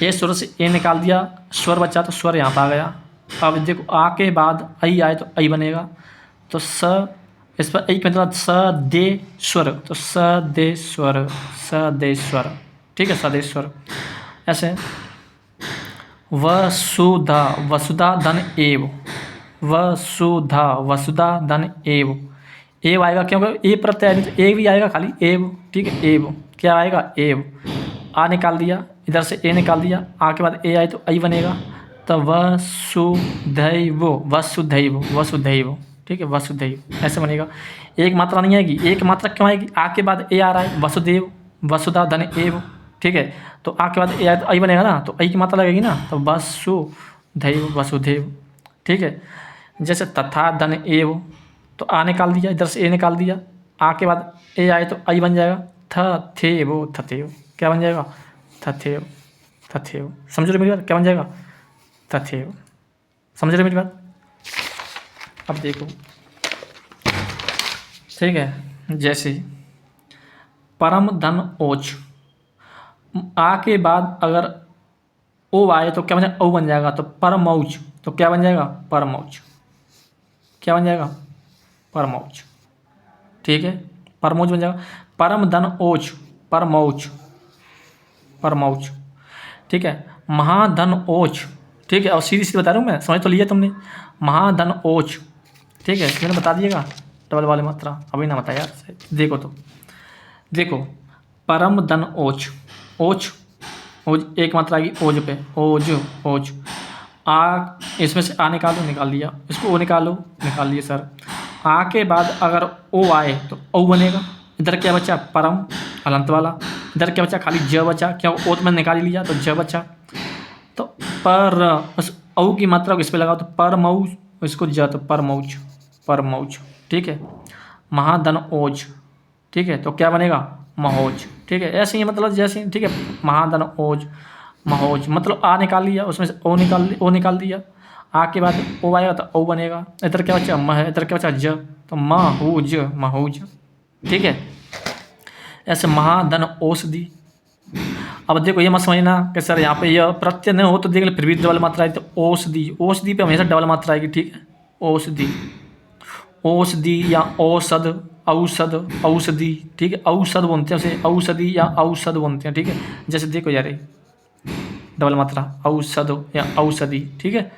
Speaker 1: ए स्वर से ए निकाल दिया, स्वर बचा तो स्वर यहाँ पे आ गया। अब देखो आ के बाद ऐ आए तो ऐ बनेगा, तो स, इस पर ऐ मतलब स दे स्वर, तो स दे स्वर, स दे स्वर, ठीक है, सदेश्वर। ऐसे वसुधा, वसुधा धन एव, वसुधा, वसुधा धन एव, एव आएगा क्योंकि ए प्रत्यय नहीं तो एव ही आएगा खाली, एव, ठीक है, एव क्या आएगा, एव। आ निकाल दिया, इधर से ए निकाल दिया, आ के बाद ए आए तो ऐ बनेगा, तो वसुधैव, वसुधैव, वसुधैव, ठीक है, वसुधैव ऐसे बनेगा। एक मात्रा नहीं आएगी, एक मात्रा क्यों आएगी, आ के बाद ए आ रहा है, वसुदेव, वसुधा धन एव, ठीक है, तो आ के बाद ए आए तो ऐ बनेगा ना, तो ऐ की मात्रा लगेगी ना, तो वसुधैव, वसुधैव, ठीक है। जैसे तथा धन एव, तो आ निकाल दिया, इधर से ए निकाल दिया, आ के बाद ए आए तो ऐ बन जाएगा, थ थे वो थथेव, क्या बन जाएगा, थथेव, थथेव। समझ रहे मेरी बात, क्या बन जाएगा, तथेव। समझ रहे मेरी बात। अब देखो ठीक है, जैसे परम धन ओच, आ के बाद अगर ओ आए तो क्या बन जाएगा, ओ बन जाएगा, तो परमौच, तो क्या बन जाएगा, परमौच, क्या बन जाएगा, परमौच, ठीक है, परमौच बन जाएगा। परम धन ओच, परमौच, परमौच, ठीक है। महाधन ओच, ठीक है, और सीधी सीधी बता रहा हूँ मैं, समझ तो लिया तुमने, महाधन ओच, ठीक है, मैंने बता दिएगा डबल वाली मात्रा, अभी ना बताया, देखो तो देखो परम धन ओच, ओच, ओज एक मात्रा आएगी ओज पे, ओज, ओज, आ इसमें से आ निकालो, निकाल लिया, इसको ओ निकालो, निकाल लिए सर। आ के बाद अगर ओ आए तो ओ बनेगा, इधर क्या बचा, परम हलंत वाला, इधर क्या बचा, खाली ज बचा, क्या ओ तो मैंने निकाल लिया, तो ज बचा, तो पर उस औ की मात्रा को इस पे लगाओ, तो परमौच, इसको ज, तो परमौच, परमौच, ठीक है। महाधन ओज, ठीक है, तो क्या बनेगा, महोज, ठीक है, ऐसे ही मतलब जैसे, ठीक है, महाधन ओज, महोज, मतलब आ निकाल लिया, उसमें से ओ निकाल दिया, आ के बाद ओ आएगा तो ओ बनेगा, इधर क्या बचा म है, इधर क्या बचा ज, तो महूज, महूज, ठीक है। ऐसे महाधन औषधि। अब देखो ये मत समझना कि सर यहाँ पे यह प्रत्यय नहीं हो तो देख ले फिर भी डबल मात्रा आई, तो औषधि, औषधि पे हमेशा डबल मात्रा आएगी, ठीक है, औषधि, औषधि या औषध, औषध, औषधि, ठीक है, औषध बोलते हैं उसे, औषधि या औषध बोलते हैं, ठीक है। जैसे देखो यार डबल मात्रा औषध या औषधि, ठीक है।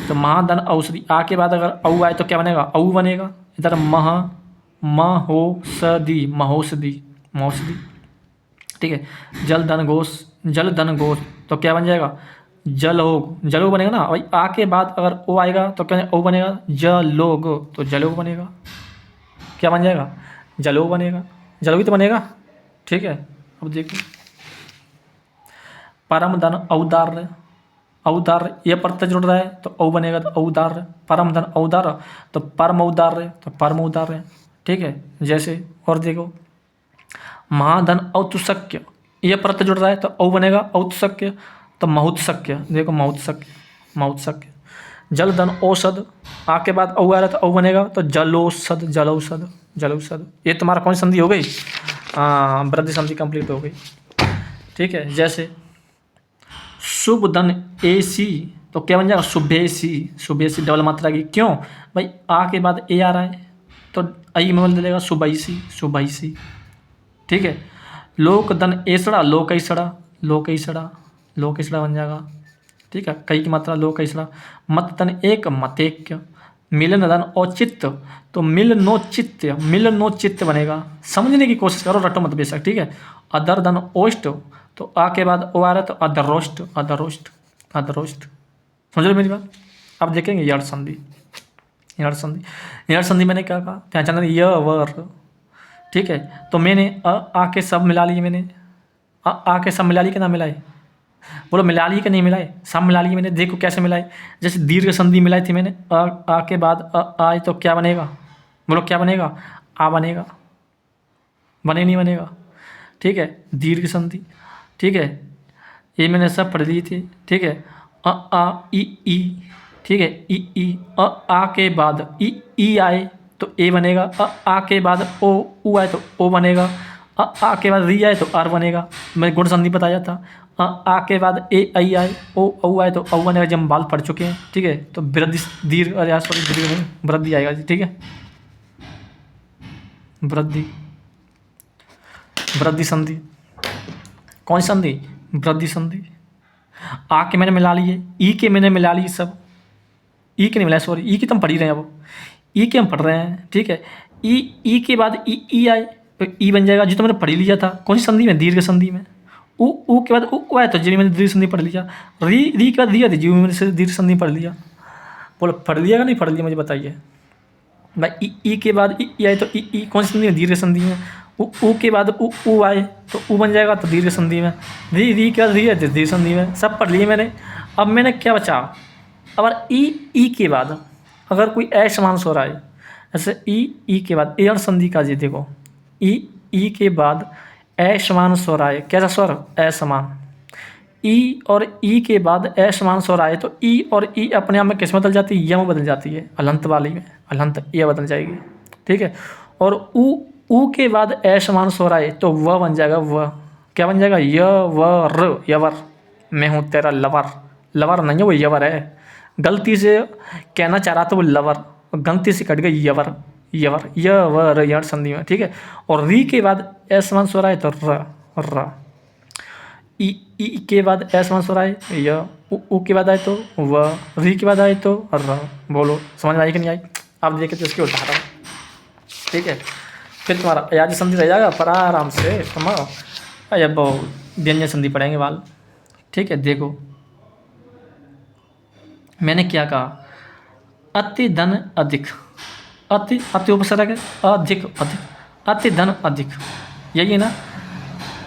Speaker 1: तो महाधन औषधि, आ के बाद अगर औ आए तो क्या बनेगा, औ बनेगा, इधर महोषधि, महोषधि, महोषधि, ठीक है। जल धन घोष, जल धन घोष, तो क्या बन जाएगा, जलोग, जलोग बनेगा ना। भाई आ के बाद अगर ओ आएगा तो क्या ओ बनेगा, जलोग, तो जलोग बनेगा, क्या बन जाएगा, जलोग बनेगा, जलोग ही तो बनेगा, ठीक है। अब देखो परम धन औदार्य, औदार्य ये प्रत्यय जुड़ रहा है तो औ बनेगा, तो औदार्य, परम धन औदार्य, तो परम औदार्य, तो परम औदार्य, ठीक है। जैसे और देखो महाधन औतुसक्य, ये प्रत्यय जुड़ रहा है तो औ बनेगा, औतुसक्य, तो महुत्सक्य, देखो महुत्सक्य, महुत्सक्य। जल धन औषध, आ के बाद औ आ रहा है तो औ बनेगा, तो जलोषध, जलौषध, जलौषध। ये तुम्हारा कौन सी संधि हो गई, वृद्धि संधि कंप्लीट हो गई, ठीक है। जैसे शुभ धन एसी, तो क्या बन जाएगा, शुभेसी, शुभेसी डबल मात्रा की, क्यों भाई आ के बाद ए आ रहा है तो आई में बदल देगा, शुभैसी, शुभैसी, ठीक है। लोक धन ऐसड़ा, लोकैसड़ा, लोकैसड़ा, लोकेशड़ा बन जाएगा। ठीक है, कई की मात्रा लोकेशड़ा। मत तन एक मतेक्य, मिलन धन औचित्य, तो मिलनोचित्य, मिलनोचित्य बनेगा। समझने की कोशिश करो, रटो मत बेशक। ठीक है, अदर धन ओष्ट, तो आ के बाद ओ आ रहा है तो अधरोष्ट, अधरोष्ट, अधरोष्ट। समझ रहे मेरी बात। अब देखेंगे यड़ संधि। यड़ संधि, यड़ संधि मैंने क्या कहा, ध्यान य व र। ठीक है, तो मैंने आ के सब मिला लिए, मैंने आ के सब मिला लिए कि ना मिलाए, बोलो मिला लिए कि नहीं मिलाए, सब मिला लिए मैंने। देखो कैसे मिलाए, जैसे दीर्घ संधि मिलाई थी मैंने, आ के बाद आए तो क्या बनेगा, बोलो क्या बनेगा, आ बनेगा, बने नहीं बनेगा। ठीक है, दीर्घ संधि। ठीक है, ये मैंने सब पढ़ ली थी। ठीक है, आ ई, ठीक है, ई आ के बाद ई आए तो ए बनेगा, आ के बाद ओ आए तो ओ बनेगा, आ के बाद री आए तो आर बनेगा। मैं गुण संधि बताया था। आ के बाद ए आई आए, ओ औ आए तो औ बनेगा, जब हम बाल पढ़ चुके हैं। ठीक है, तो वृद्धि दीर्घ, अरे सॉरी दीर्घ नहीं, वृद्धि आएगा जी। ठीक है, वृद्धि, वृद्धि संधि। कौन सी संधि, वृद्धि संधि। आ के मैंने मिला लिए, ई के मैंने मिला लिए सब, ई के नहीं मिलाए, सॉरी ई की तो हम पढ़ ही रहे हैं, अब ई के हम पढ़ रहे हैं। ठीक है, ई के बाद ई आए तो ई बन जाएगा, जो तो मैंने पढ़ ही लिया था। कौन सी संधि में, दीर्घ संधि में। ऊ के बाद ऊ आए तो जी मैंने दीर्घ संधि पढ़ लिया। री के बाद री आती, जी मैंने से दीर्घ संधि पढ़ लिया। बोलो पढ़ लिया का नहीं पढ़ लिया, मुझे बताइए भाई। ई के बाद ई आए तो ई कौन सी संधि में, दीर्घ संधि में। ऊ के बाद ऊ आए तो ऊ बन जाएगा तो दीर्घ संधि में। री के बाद री आए तो दीर्घ संधि में। सब पढ़ लिए मैंने। अब मैंने क्या बचा, अगर ई के बाद अगर कोई असमान स्वर आए, जैसे ई के बाद एयर संधि का जी देखो, ई के बाद असमान स्वर आए, कैसा स्वर, असमान। ई और ई के बाद असमान स्वर आए तो ई और ई अपने आप में किस में बदल जाती है, य में बदल जाती है, अलंत वाली में, अलंत ये बदल जाएगी। ठीक है, और ऊ के बाद असमान स्वर आए तो व बन जाएगा, व क्या बन जाएगा, य व र, यवर। मैं हूँ तेरा लवर, लवर नहीं है वो यवर है। गलती से कहना चाह रहा था वो लवर, गलती से कट गई यवर, यवर, य व र, यड़ संधि में। ठीक है, और री के बाद असमान स्वर आए तो र। ई के बाद असमान स्वर आए य, ऊ के बाद आए तो व, री के बाद आए तो र। बोलो समझ में आई कि नहीं आई। आप देखे तो इसके उदाहरण। ठीक है, फिर तुम्हारा अयाजी संधि रह जाएगा, पर आराम से तुम जब व्यंजन संधि पढ़ेंगे वाल। ठीक है, देखो मैंने क्या कहा, अति धन अधिक, अति उपसर्ग है, अधिक, अधिक, अति धन अधिक, यही है ना,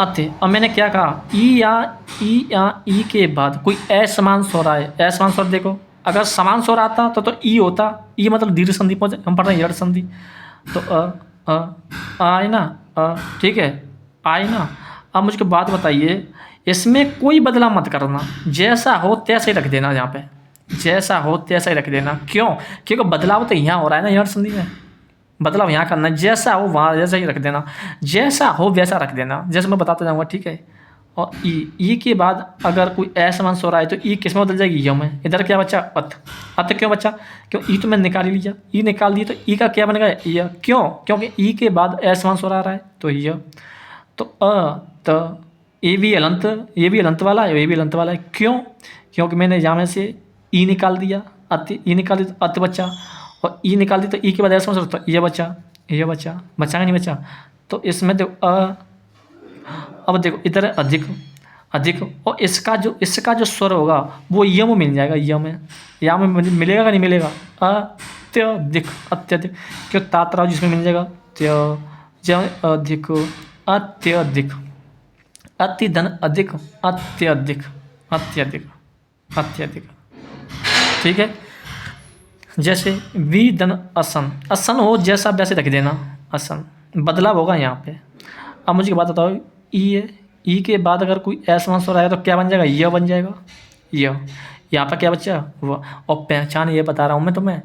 Speaker 1: अति। अब मैंने क्या कहा, ई के बाद कोई असमान स्वर आए, असमान स्वर देखो, अगर समान स्वर आता तो ई होता, ई मतलब दीर्घ संधि पहुंचे, हम पढ़ रहे हैं यड़ संधि, तो आए ना, ठीक है, आए ना। अब मुझको बात बताइए, इसमें कोई बदलाव मत करना, जैसा हो तैसा ही रख देना, यहाँ पे जैसा हो तैसा ही रख देना। क्यों, क्योंकि बदलाव तो यहाँ हो रहा है ना यड़ संधि में, बदलाव यहाँ करना, जैसा हो वहाँ जैसा ही रख देना, जैसा हो वैसा रख देना, जैसे मैं बताता जाऊँगा। ठीक है, और ई के बाद अगर कोई असमान स्वर आए तो ई किस में बदल जाएगी, य में। इधर क्या बच्चा, अत क्यों बच्चा, क्यों ई तो मैंने निकाल ही लिया, ई निकाल दिया तो ई का क्या बनेगा, य। क्यों, क्योंकि ई के बाद असमान स्वर आ रहा है तो य। तो त ये भी अलंत वाला है, ये भी अलंत वाला है। क्यों, क्योंकि मैंने यहाँ में से ई निकाल दिया, ई निकाल दिया तो अत बच्चा, और ई निकाल दी तो ई के बाद असमान स्वर, तो ये बच्चा, बचा नहीं बचा। तो इसमें देखो अब देखो इधर अधिक, अधिक, और इसका जो स्वर होगा वो यम मिल जाएगा, यम में मिलेगा कि नहीं मिलेगा, अत्यधिक, अत्यधिक, क्यों तात्राव जिसमें मिल जाएगा, अधिक, अत्यधिक, अति धन अधिक, अत्यधिक, अत्यधिक, अत्यधिक। ठीक है, जैसे वी धन असन, असन हो जैसा वैसे रख देना, असन, बदलाव होगा यहाँ पे। अब मुझे बात बताओ, ई है, ई के बाद अगर कोई असमान स्वर आया तो क्या बन जाएगा, य बन जाएगा, य। यहाँ पर क्या बच्चा, व। और पहचान ये बता रहा हूँ मैं तुम्हें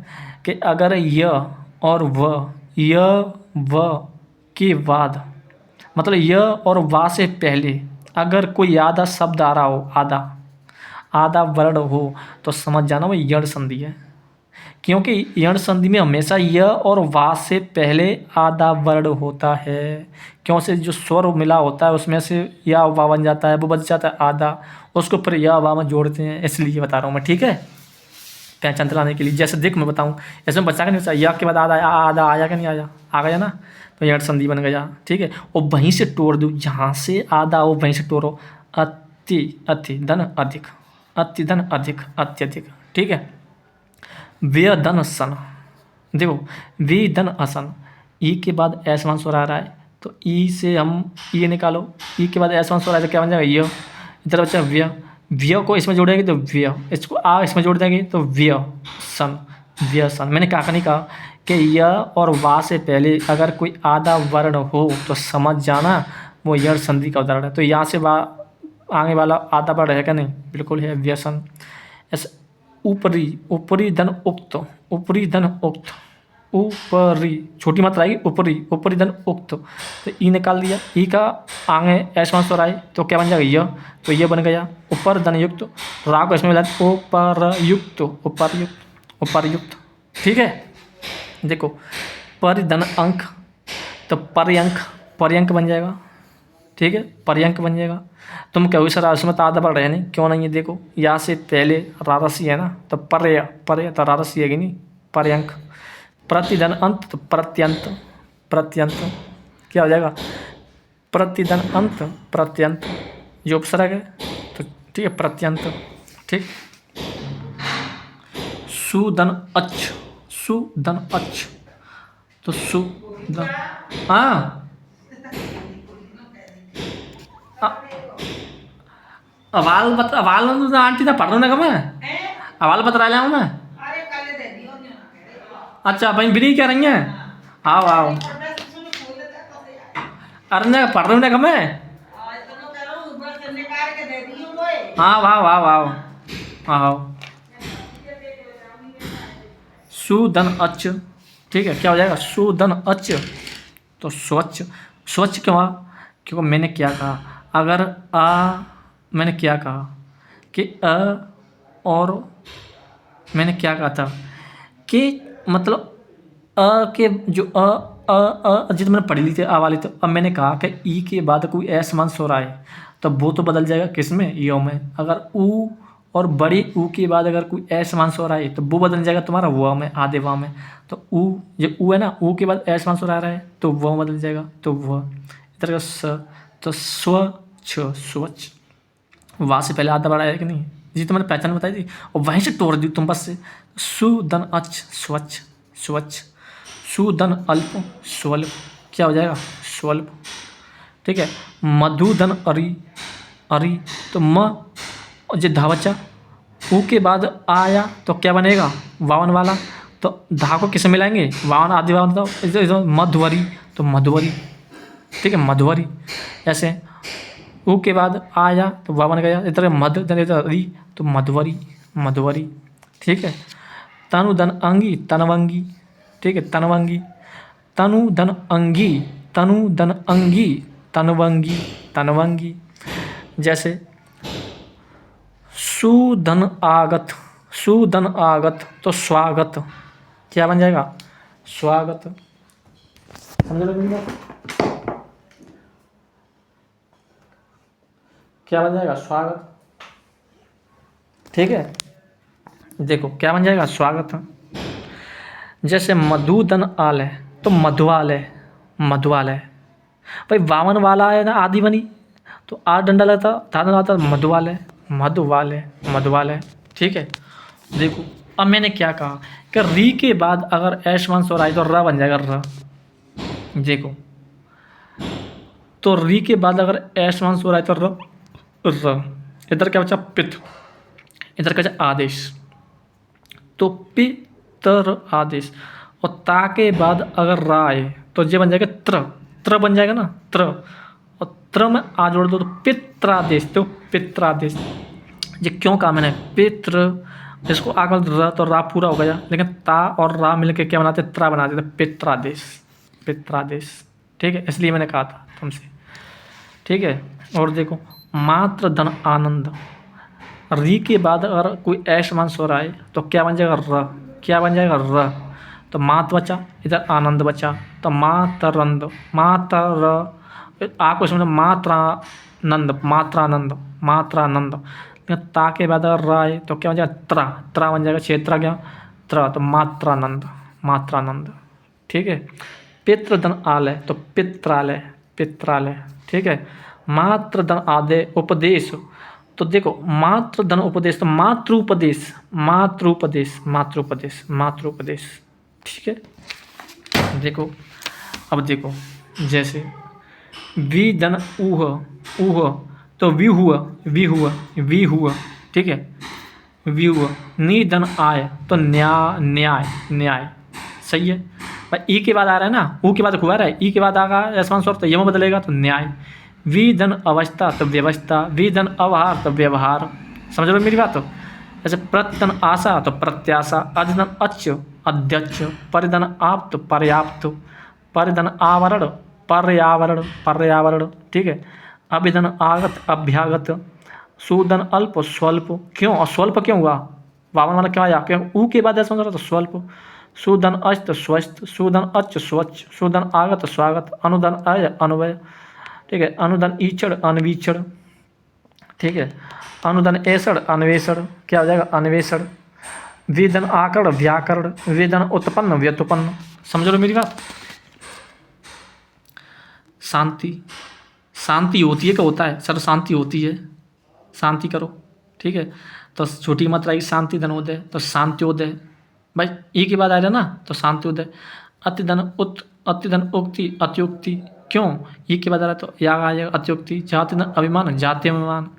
Speaker 1: कि अगर य और व, य व के बाद, मतलब य और वा से पहले अगर कोई आधा शब्द आ रहा हो, आधा वर्ण हो, तो समझ जाना वो यड़ संधि है। क्योंकि यण संधि में हमेशा य और वा से पहले आधा वर्ण होता है। क्यों से जो स्वर मिला होता है उसमें से या वा बन जाता है, वो बच जाता है आधा, उसको फिर या वा में जोड़ते हैं, इसलिए बता रहा हूँ मैं, ठीक है, पहचान दिलाने के लिए। जैसे देख मैं बताऊँ, इसमें बचा के नहीं बचा, या के बाद आधा आया कि नहीं आया, आ गया ना, तो यण संधि बन गया, ठीक है। और वहीं से तोड़ दो, जहाँ से आधा हो वहीं से तोड़ो, अति अति धन अधिक, अति धन अधिक अत्यधिक, ठीक है। व्यय धन सन, देखो वी धन असन, ई के बाद ऐसवान स्वर आ रहा है, तो ई से हम ये निकालो, ई के बाद ऐसवान स्वर आया तो क्या बन जाएगा, य, इधर बचा व्यय, व्यय को इसमें जोड़ेंगे तो व्यय, इसको आ इसमें जोड़ देंगे तो व्यय सन, व्यय सन। मैंने कहा नहीं कहा कि य और वा से पहले अगर कोई आधा वर्ण हो तो समझ जाना वो यण संधि का उदाहरण है। तो यहाँ से वा आगे वाला आधा वर्ण है क्या, नहीं, बिल्कुल है, व्यसन। ऐसे ऊपरी, ऊपरी धन उक्त, ऊपरी धन उक्त, ऊपरी छोटी मात्रा आएगी, ऊपरी, ऊपरी धन उक्त, तो ई निकाल दिया, ई का आगे ऐसा स्वर आए तो क्या बन जाएगा, य, तो ये बन गया। ऊपर धन युक्त, रा को इसमें मिला उपरयुक्त, उपरयुक्त, उपरयुक्त, ठीक है। देखो परिधन अंक, तो पर्यंक, पर्यंक बन जाएगा, ठीक है, पर्यंक बन जाएगा। तुम कहो सर उसमें तो आधा पढ़ रहे नहीं, क्यों नहीं है, देखो या से पहले रारसी है ना, तो पर्य, पर्य तो रारसी है नहीं, पर्यंक। प्रतिधन अंत, तो प्रत्यंत, प्रत्यंत क्या हो जाएगा, प्रतिधन अंत प्रत्यंत, जो उपसर्ग है, तो ठीक है, प्रत्यंत, ठीक। सुधन अच्छ, सुधन अच्छ, तो सुधन, हाँ अवाल बता, अवाल आंटी था पढ़ रहा ना मैं, अवाल बता रहा हूँ मैं। अच्छा भाई बिनी क्या रही हैं, आओ आओ, अरे ना पढ़ रहा हूँ ना मैं, हाँ वाह वाह वाह आओ। सुधन अच्छ, ठीक है, क्या हो जाएगा, सुधन अच्छ, तो स्वच्छ, स्वच्छ क्यों हुआ, क्योंकि मैंने क्या कहा, अगर मैंने क्या कहा कि और मैंने क्या कहा था कि मतलब के जो जिस मैंने पढ़ी ली थी आ वाली, तो अब मैंने कहा कि ई के बाद कोई असमान स्वर आए तो वो तो बदल जाएगा किस में, यो में। अगर ऊ और बड़ी ऊ के बाद अगर कोई असमान स्वर आए तो वो बदल जाएगा तुम्हारा व में, आधे व में। तो ऊ, जो ऊ है ना, ऊ के बाद असमान स्वर आ रहा है तो व बदल जाएगा, तो व इधर का स, तो स्वच्छ, स्वच्छ, वहाँ से पहले आधा बड़ा है कि नहीं, जी तो मैंने पहचान बताई थी, और वहीं से तोड़ दी तुम बस से। सुधन अच्छ, स्वच्छ, स्वच्छ, सुधन अल्प, स्वल्प, क्या हो जाएगा, स्वल्प, ठीक है। मधुधन अरि, अरि, तो म जो धावचा ऊ के बाद आया तो क्या बनेगा, वावन वाला, तो धा को किसे मिलाएंगे, वावन आदि वावन, तो मधुवरी, तो मधुवरी, ठीक है, मधुवरी। ऐसे ऊ के बाद आया तो वा बन गया, इधर मध री, तो मधुवरी, मधुवरी, ठीक है। तनु धन अंगी, तनवंगी, ठीक है, तनवंगी, तनु धन अंगी, तनु धन अंगी, तनवंगी, तनवंगी। जैसे सुधन आगत, सुधन आगत, तो स्वागत, क्या बन जाएगा, स्वागत, समझ लो क्या बन जाएगा, स्वागत, ठीक है। देखो क्या बन जाएगा, स्वागत। जैसे मधुधन आल है तो मधुवालय, मधुवालय, भाई वावन वाला है ना, आदि बनी तो आ डंडा लगता, धाधन आता, मधुवालय, मधुवालय, मधुवालय, ठीक है। देखो अब मैंने क्या कहा कि री के बाद अगर ऐशमान स्वर आए तो र बन जाएगा, र। देखो तो री के बाद अगर ऐशमान स्वर आए तो र, इधर क्या बचा, पित, इधर क्या बचा, आदेश, तो पितर आदेश। और ता के बाद अगर रा आए तो ये बन जाएगा त्र, त्र बन जाएगा ना, त्र, और त्र में आ जोड़ दो तो पित्रादेश, तो पित्रादेश। ये क्यों कहा मैंने पित्र, इसको आगे र तो रा पूरा हो गया, लेकिन ता और रा मिलकर क्या बनाते, त्रा बनाते थे, पित्रादेश, पित्रादेश, ठीक है, इसलिए मैंने कहा था तुमसे, ठीक है। और देखो मात्र धन आनंद, री के बाद अगर कोई ऐशमान स्वर आए तो क्या बन जाएगा, र, क्या बन जाएगा र, तो मात बचा, इधर आनंद बचा, तो मातरंद, मातर, आपको समझो मात्रानंद, मात्रानंद, मात्रानंद। लेकिन ता के बाद अगर रा है तो क्या बन जाएगा त्रा, त्रा बन जाएगा, क्षेत्र क्या त्रा, तो मात्रानंद, मात्रानंद। ठीक है। पितृधन आलय तो पित्रालय, पित्रालय। ठीक है। मातृधन आदय उपदेश, तो देखो मातृधन उपदेश तो मातृपदेश, मातृपदेश, मातृपदेश, मातृपदेश। ठीक है। देखो अब देखो, जैसे विधन ऊह, ऊह तो विहुआ, विहुआ, विहुआ। ठीक है। विहुआ। निधन आय तो न्याय, न्याय, न्याय। सही है भाई। ई के बाद आ रहा है ना, ऊ के बाद खुआ रहा है, ई के बाद आगा यशमान स्वर तो यम बदलेगा तो न्याय। विधन अवस्था तो व्यवस्था, विधन अवहार तो व्यवहार। समझ लो मेरी बात। तो जैसे प्रत्यन आशा तो प्रत्याशा, अध्यन अच्छ अध्यक्ष, परिधन आप्त पर्याप्त, परिधन आवरण पर्यावरण, पर्यावरण। ठीक है। अभिधन आगत अभ्यागत, सुधन अल्प स्वल्प। क्यों और स्वल्प क्यों हुआ, वामन वाला क्यों आया, क्यों ऊ के बाद ऐसा तो स्वल्प। सुधन अस्त स्वस्थ, सुधन अच्छ स्वच्छ, सुधन आगत स्वागत, अनुधन अय अन्वय। ठीक है। अनुधन ईचड़ अन्वीक्षण। ठीक है। अनुधन ऐसड़ अन्वेषण, क्या हो जाएगा अन्वेषण। विधन आकरण व्याकरण, विधन उत्पन्न व्युत्पन्न। समझ लो मेरी बात। शांति, शांति होती है क्या होता है सर, शांति होती है, शांति करो। ठीक है। तो छोटी मात्रा की शांति धनोदय तो शांत्योदय भाई, ई के बाद आ जाए ना तो शांत्योदय। अतिधन उत, अतिधन उक्ति अत्युक्ति। क्यों ई के बाद आ रहा है तो या आ जाएगा अत्युक्ति। जातिधन अभिमान, जाति अभिमान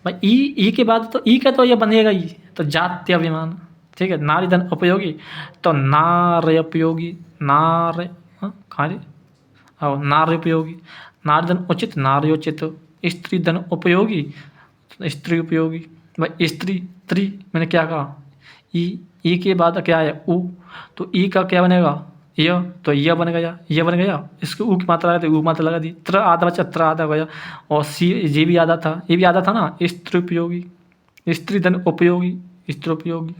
Speaker 1: भाई, ई के बाद तो ई का तो ये बनेगा ही, तो जाति अभिमान। ठीक है। नारीधन उपयोगी तो नार्य उपयोगी, नार्य खाली और नार्य उपयोगी। नारीधन उचित, नार्योचित। स्त्री धन उपयोगी, स्त्री उपयोगी भाई, स्त्री त्री। मैंने क्या कहा, ई के बाद क्या है ऊ, तो ई का क्या बनेगा य, तो यह बन गया, यह बन गया। इसको ऊ की मात्रा लगा दी, ऊ मात्रा लगा दी, त्र आधा बचा, त्र आधा गया। और सी ये भी आधा था, ये भी आधा था ना, स्त्री उपयोगी, स्त्री धन उपयोगी, स्त्री उपयोगी।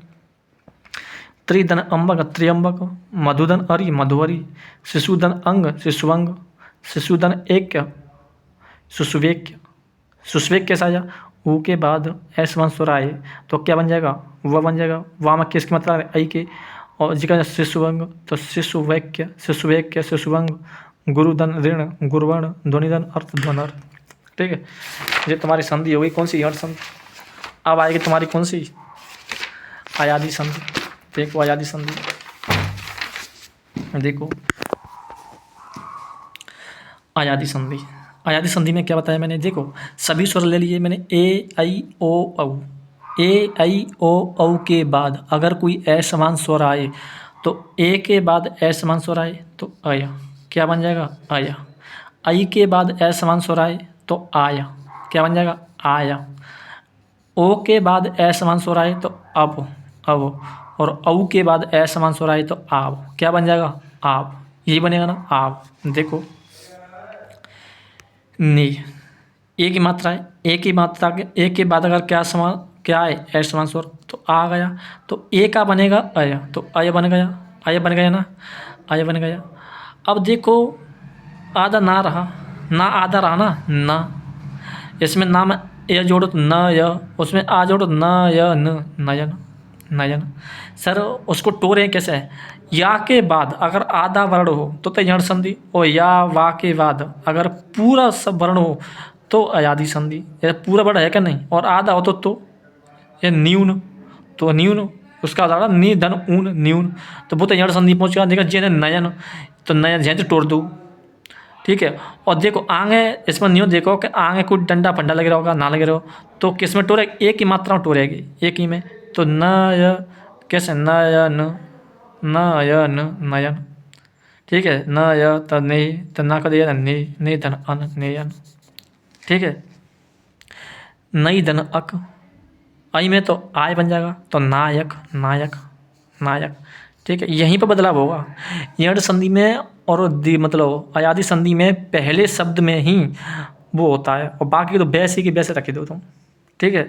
Speaker 1: त्रिधन अम्बक त्र्यंबक, मधुधन अरि मधुवरी, शिशुधन अंग शिशुअंग, शिशुधन ऐक्य सुषुवेक्य। सुषुवेक्य कैसा आया, ऊ के बाद ऐस वंश आए तो क्या बन जाएगा, वह बन जाएगा। वामक किसकी मात्रा है आई के, और जिका शिशुअंग तो शिशुवैक्य, शिशुवैक्य शिशुअंग। गुरुधन ऋण गुरुवर्ण, ध्वनिधन अर्थ ध्वनर। ठीक है। ये तुम्हारी संधि हो गई, कौन सी हर संधि। अब आएगी तुम्हारी कौन सी, आयादी संधि। देखो आयादी संधि, देखो आयादी संधि। आयादी संधि में क्या बताया मैंने, देखो सभी स्वर ले लिए मैंने, ए आई ओ औ। ए आई ओ औ के बाद अगर कोई असमान स्वर आए तो ए के बाद असमान स्वर आए तो आया, क्या बन जाएगा आया। आई के बाद असमान स्वर आए तो आया, क्या बन जाएगा आया। ओ के बाद असमान स्वर आए तो अब, अब। और औ के बाद असमान स्वर आए तो आव, क्या बन जाएगा आव, यही बनेगा ना आव। देखो नी, ए की मात्रा है, ए की मात्रा के ए के बाद अगर क्या है असमान स्वर तो आ गया, तो ए का बनेगा अय, तो अय बन गया, अय बन गया ना, अय बन गया। अब देखो आधा ना रहा, ना आधा रहा ना, ना इसमें नाम य जोड़ो तो न य, उसमें आ जोड़ो न य न, नयन, नयन। सर उसको टोरें कैसे है, या के बाद अगर आधा वर्ण हो तो यण संधि, और या वा के बाद अगर पूरा सब वर्ण हो तो अयादी संधि। ये पूरा वर्ण है क्या नहीं, और आधा हो तो ये न्यून, तो न्यून उसका उदाहरण नि धन ऊन न्यून, तो वो तो यण संधि पहुँच गया। देखा जे नयन, तो नयन जैसे तोड़ दो। ठीक है। और देखो आगे इसमें न्यू देखो कि आगे कोई डंडा फंडा लगे रहोगा ना लगे रहो, तो किस में टोरे, एक ही मात्रा में टोरेगी, एक ही में। तो न य कैसे न य न य न नयन। ठीक है। न य तो नहीं, तो ना का दिया नहीं धन अन नयन। ठीक है। नई धन अक, आई में तो आय बन जाएगा, तो नायक, नायक, नायक। ठीक है। यहीं पर बदलाव होगा यण संधि में, और मतलब अयादी संधि में पहले शब्द में ही वो होता है, और बाकी तो वैसे की वैसे रख दो तुम। ठीक है।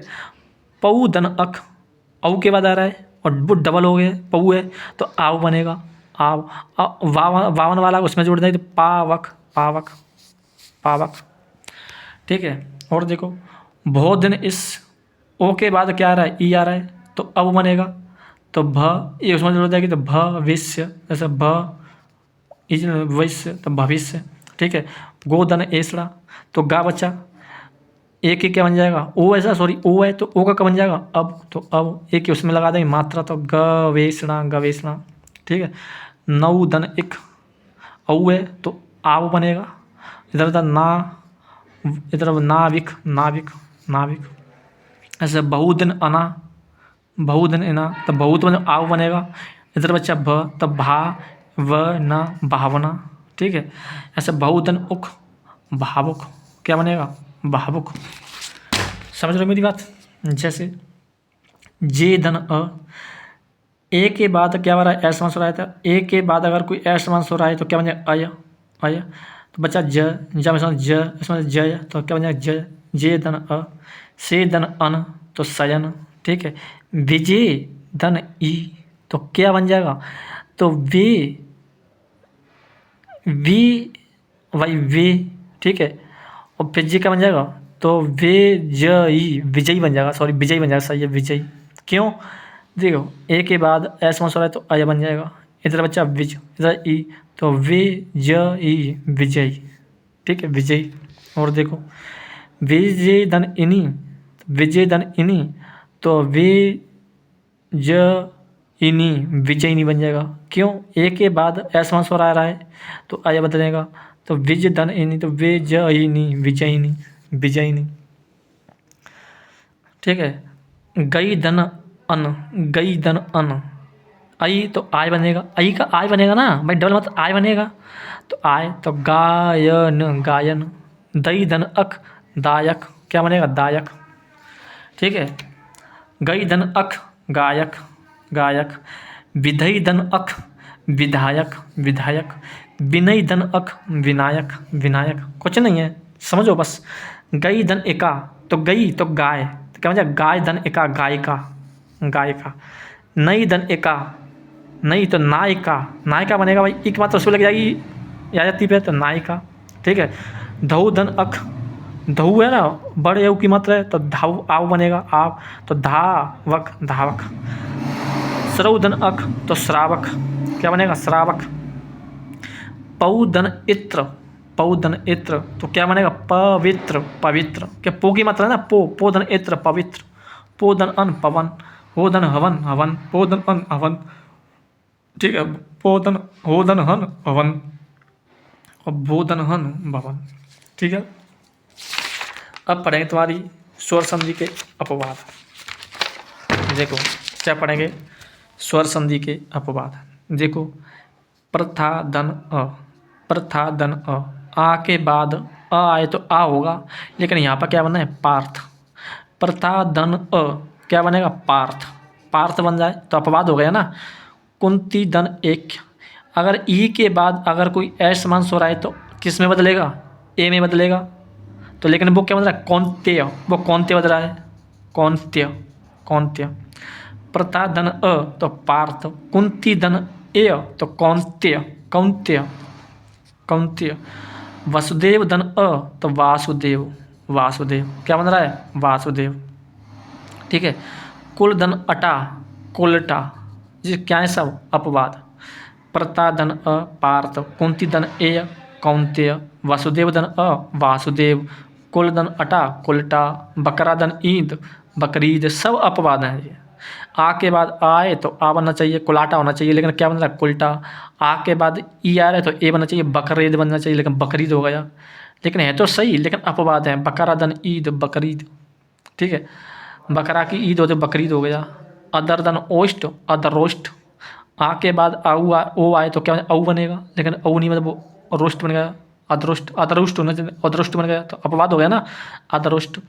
Speaker 1: पऊ धन अख, औ के बाद आ रहा है, और वो डबल हो गए पऊ है तो आव बनेगा आव। वावन वाला उसमें जोड़ देंगे तो पावक पावक पावक। ठीक है। और देखो बहुत दिन इस ओ के बाद क्या आ रहा है ई आ रहा है तो अब बनेगा तो भ ये उसमें जोड़ देगी तो भविष्य, जैसे भविष्य तो भविष्य। ठीक है। गोधन एसड़ा तो गा बच्चा एक ही क्या बन जाएगा ओ ऐसा सॉरी ओ है तो ओ का क्या बन जाएगा अब, तो अब एक ही उसमें लगा देंगे मात्रा तो गवेषणा गवेषणा। ठीक है। नौ धन एक औ है तो आव बनेगा। इधर उधर ना, इधर नाविक नाविक नाविक। ऐसे बहुदिन अना बहुदिन इना तो बहुत मतलब आव बनेगा। इधर बच्चा भ तब भा व न भावना। ठीक है। ऐसे बहुदिन उख भावुक क्या बनेगा भावुक। समझ रहे हो मेरी बात। जैसे जे धन अ ए के बाद क्या हो रहा है समास हो रहा है था ए के बाद अगर कोई समास हो रहा है तो क्या बन जाएगा अय अय। तो बच्चा ज में ज इसमें जय तो क्या बन जाएगा ज जे धन अ। से धन अन तो सयन। ठीक है। विजय धन ई तो क्या बन जाएगा तो वी भाई वे। ठीक है। और फिर जी क्या बन जाएगा तो विजयी विजयी बन जाएगा, सॉरी विजयी बन जाएगा, सही है विजयी। क्यों देखो ए के बाद एस मस हो रहा है तो अय बन जाएगा। इधर बच्चा विज इधर ई तो विजयी विजयी। ठीक है विजयी। और देखो विजय धन इनी विजय धन इनी तो विजयिनी विजयिनी बन जाएगा। क्यों ए के बाद एस मस हो रहा है तो अय बदलेगा तो विज धन इनी तो विजयिनी विजयिनी विजयिनी। ठीक है। गई धन अन गई धन अन आई तो आय बनेगा, आई का आय बनेगा ना भाई डबल मतलब आय बनेगा तो आय तो गायन गायन। दई धन अक दायक क्या बनेगा दायक। ठीक है। गई धन अक गायक गायक। विधई धन अक विधायक विधायक। विनय धन अक विनायक विनायक। कुछ नहीं है समझो बस। गई धन एका तो गई तो गाय तो क्या बन जाएगा गाय धन एका गायिका गायिका। नई धन एका नई तो नायिका नायिका बनेगा भाई एक मात्र उसमें लग जाएगी या जाती पे तो नायिका। ठीक है। धऊ धन अख धऊ है ना बड़े यऊ की मात्रा है तो धाव आव बनेगा आव तो धावक धावक। श्रव धन अख तो श्रावक क्या बनेगा श्रावक। पौ धन इत्र तो क्या बनेगा पवित्र पवित्र। क्या पो की मात्रा है ना पो धन इत्र पवित्र। पो धन अन पवन हो धन हवन हवन पो धन अन हवन। ठीक है। पोधन होधन हन भवन और बोधन हन भवन। ठीक है। अब पढ़ेंगे तुम्हारी स्वर संधि के अपवाद। देखो क्या पढ़ेंगे स्वर संधि के अपवाद। देखो प्रथा धन अ आ के बाद अ आए तो आ होगा लेकिन यहाँ पर क्या बनना है पार्थ। प्रथा धन अ क्या बनेगा पार्थ पार्थ बन जाए तो अपवाद हो गया ना। कुंती धन एक अगर ई के बाद अगर कोई ऐश मांस हो रहा है तो किस में बदलेगा ए में बदलेगा तो लेकिन वो क्या बदल रहा है कौन्तेय वो कौन्तेय बदल रहा है कौन्तेय कौन्तेय। प्रथा धन अ तो पार्थ कुंती धन ए तो कौन्तेय कौन्तेय कौन्तेय। वसुदेव धन अ तो वासुदेव वासुदेव क्या बन रहा है वासुदेव। ठीक है। कुल धन अटा कुलटा ये क्या है सब अपवाद। प्रता धन अ पार्थ कुंती धन ए कौन्तेय वासुदेव धन अ वासुदेव कुल धन अटा कुलटा बकरा धन ईद बकरीद सब अपवाद हैं ये। आ के बाद आए तो आ बनना चाहिए कुलाटा होना चाहिए लेकिन क्या बन रहा है कुलटा। आ के बाद ई आ रहा है तो ए बनना चाहिए बकरीद बनना चाहिए लेकिन बकरीद हो गया। लेकिन है तो सही लेकिन अपवाद है बकरा धन ईद बकरीद। ठीक है। बकरा की ईद हो तो बकरीद हो गया। अदर धन ओष्ट अदरोष्ट आ के बाद ओ आए तो क्या औ बनेगा लेकिन औ नहीं मतलब वो रोष्ट बन गया अदरुष्ट अदरुष्ट होना चाहिए अदरुष्ट बन गया तो अपवाद हो गया ना अदरुष्ट।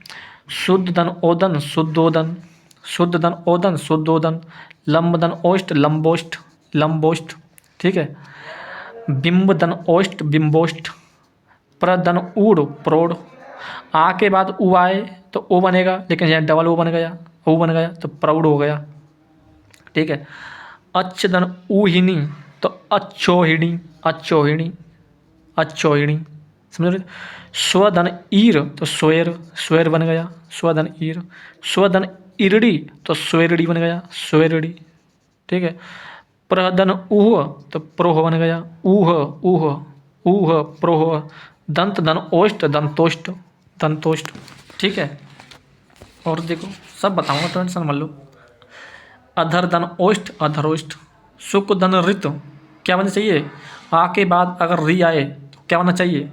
Speaker 1: शुद्ध धन ओदन शुद्धोदन शुद्ध धन ओदन शुद्धोदन। लंब धन ओष्ट लंबोष्ट लंबोष्ट। ठीक है। बिंब धन ओष्ट बिंबोष्ट। प्रधन ऊढ़ प्रौढ़ आ के बाद उ आए तो ओ बनेगा लेकिन यहाँ डबल ओ बन गया ओ बन गया तो प्रौढ़ हो गया। ठीक है। अच्छ धन ऊहिणी तो अच्छोहिणी, अच्छोहिणी, अच्छोहिणी, समझ रहे। स्वधन ईर तो स्वेर, स्वेर बन गया, स्वधन ईर। स्वधन इरड़ी तो स्वेरड़ी बन गया, स्वेरड़ी, ठीक है। प्रधन ऊह तो प्रोह बन गया, ऊह, ऊह, ऊह, प्रोह। दंत धन ओष्ठ, दंतोष्ठ, दंतोष्ठ, ठीक है। और देखो सब बताऊंगा, टेंशन मत लो। अधर धन ओष्ठ, अधरोष्ठ। सुक धन ऋत, क्या बनना चाहिए? आ के बाद अगर री आए तो क्या बनना चाहिए?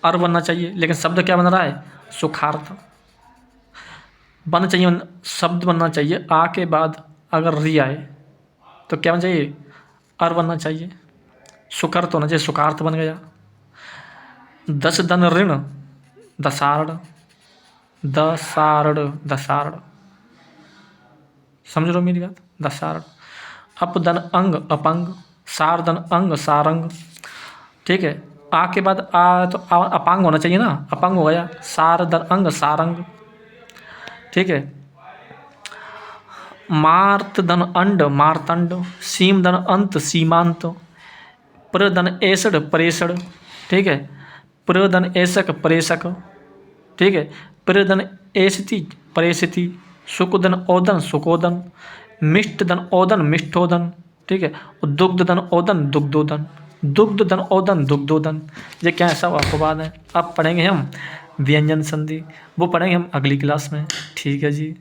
Speaker 1: अर बनना चाहिए, लेकिन शब्द क्या बन रहा है? सुखार्थ बनना चाहिए, शब्द बनना चाहिए। आ के बाद अगर री आए तो क्या बनना चाहिए? अर बनना चाहिए। सुखर्थ होना चाहिए, सुखार्थ बन गया। दस धन ऋण, दसारण, दसारण, दसारण, समझ लो मेरी बात, दसारण। अपधन अंग, अपंग। सार धन अंग, सारंग, ठीक है। आ के बाद आ तो अपांग होना चाहिए ना, अपंग हो गया। सार धन अंग, सारंग, ठीक है। मार्त धन अंड, मार्तंड। सीम धन अंत, सीमांत। प्रधन ऐसड़, परेसड़, ठीक है। प्रधन ऐसक, परेसक, ठीक है। प्रधन ऐसति, परेसति। सुकुधन ओदन, सुकोदन। मिष्ट धन ओदन, मिष्ठोदन, ठीक है। और दुग्ध धन ओदन, दुग्धोदन। दुग्ध धन ओदन, दुग्धोदन। ये क्या है? सब अपवाद है। अब पढ़ेंगे हम व्यंजन संधि, वो पढ़ेंगे हम अगली क्लास में, ठीक है जी।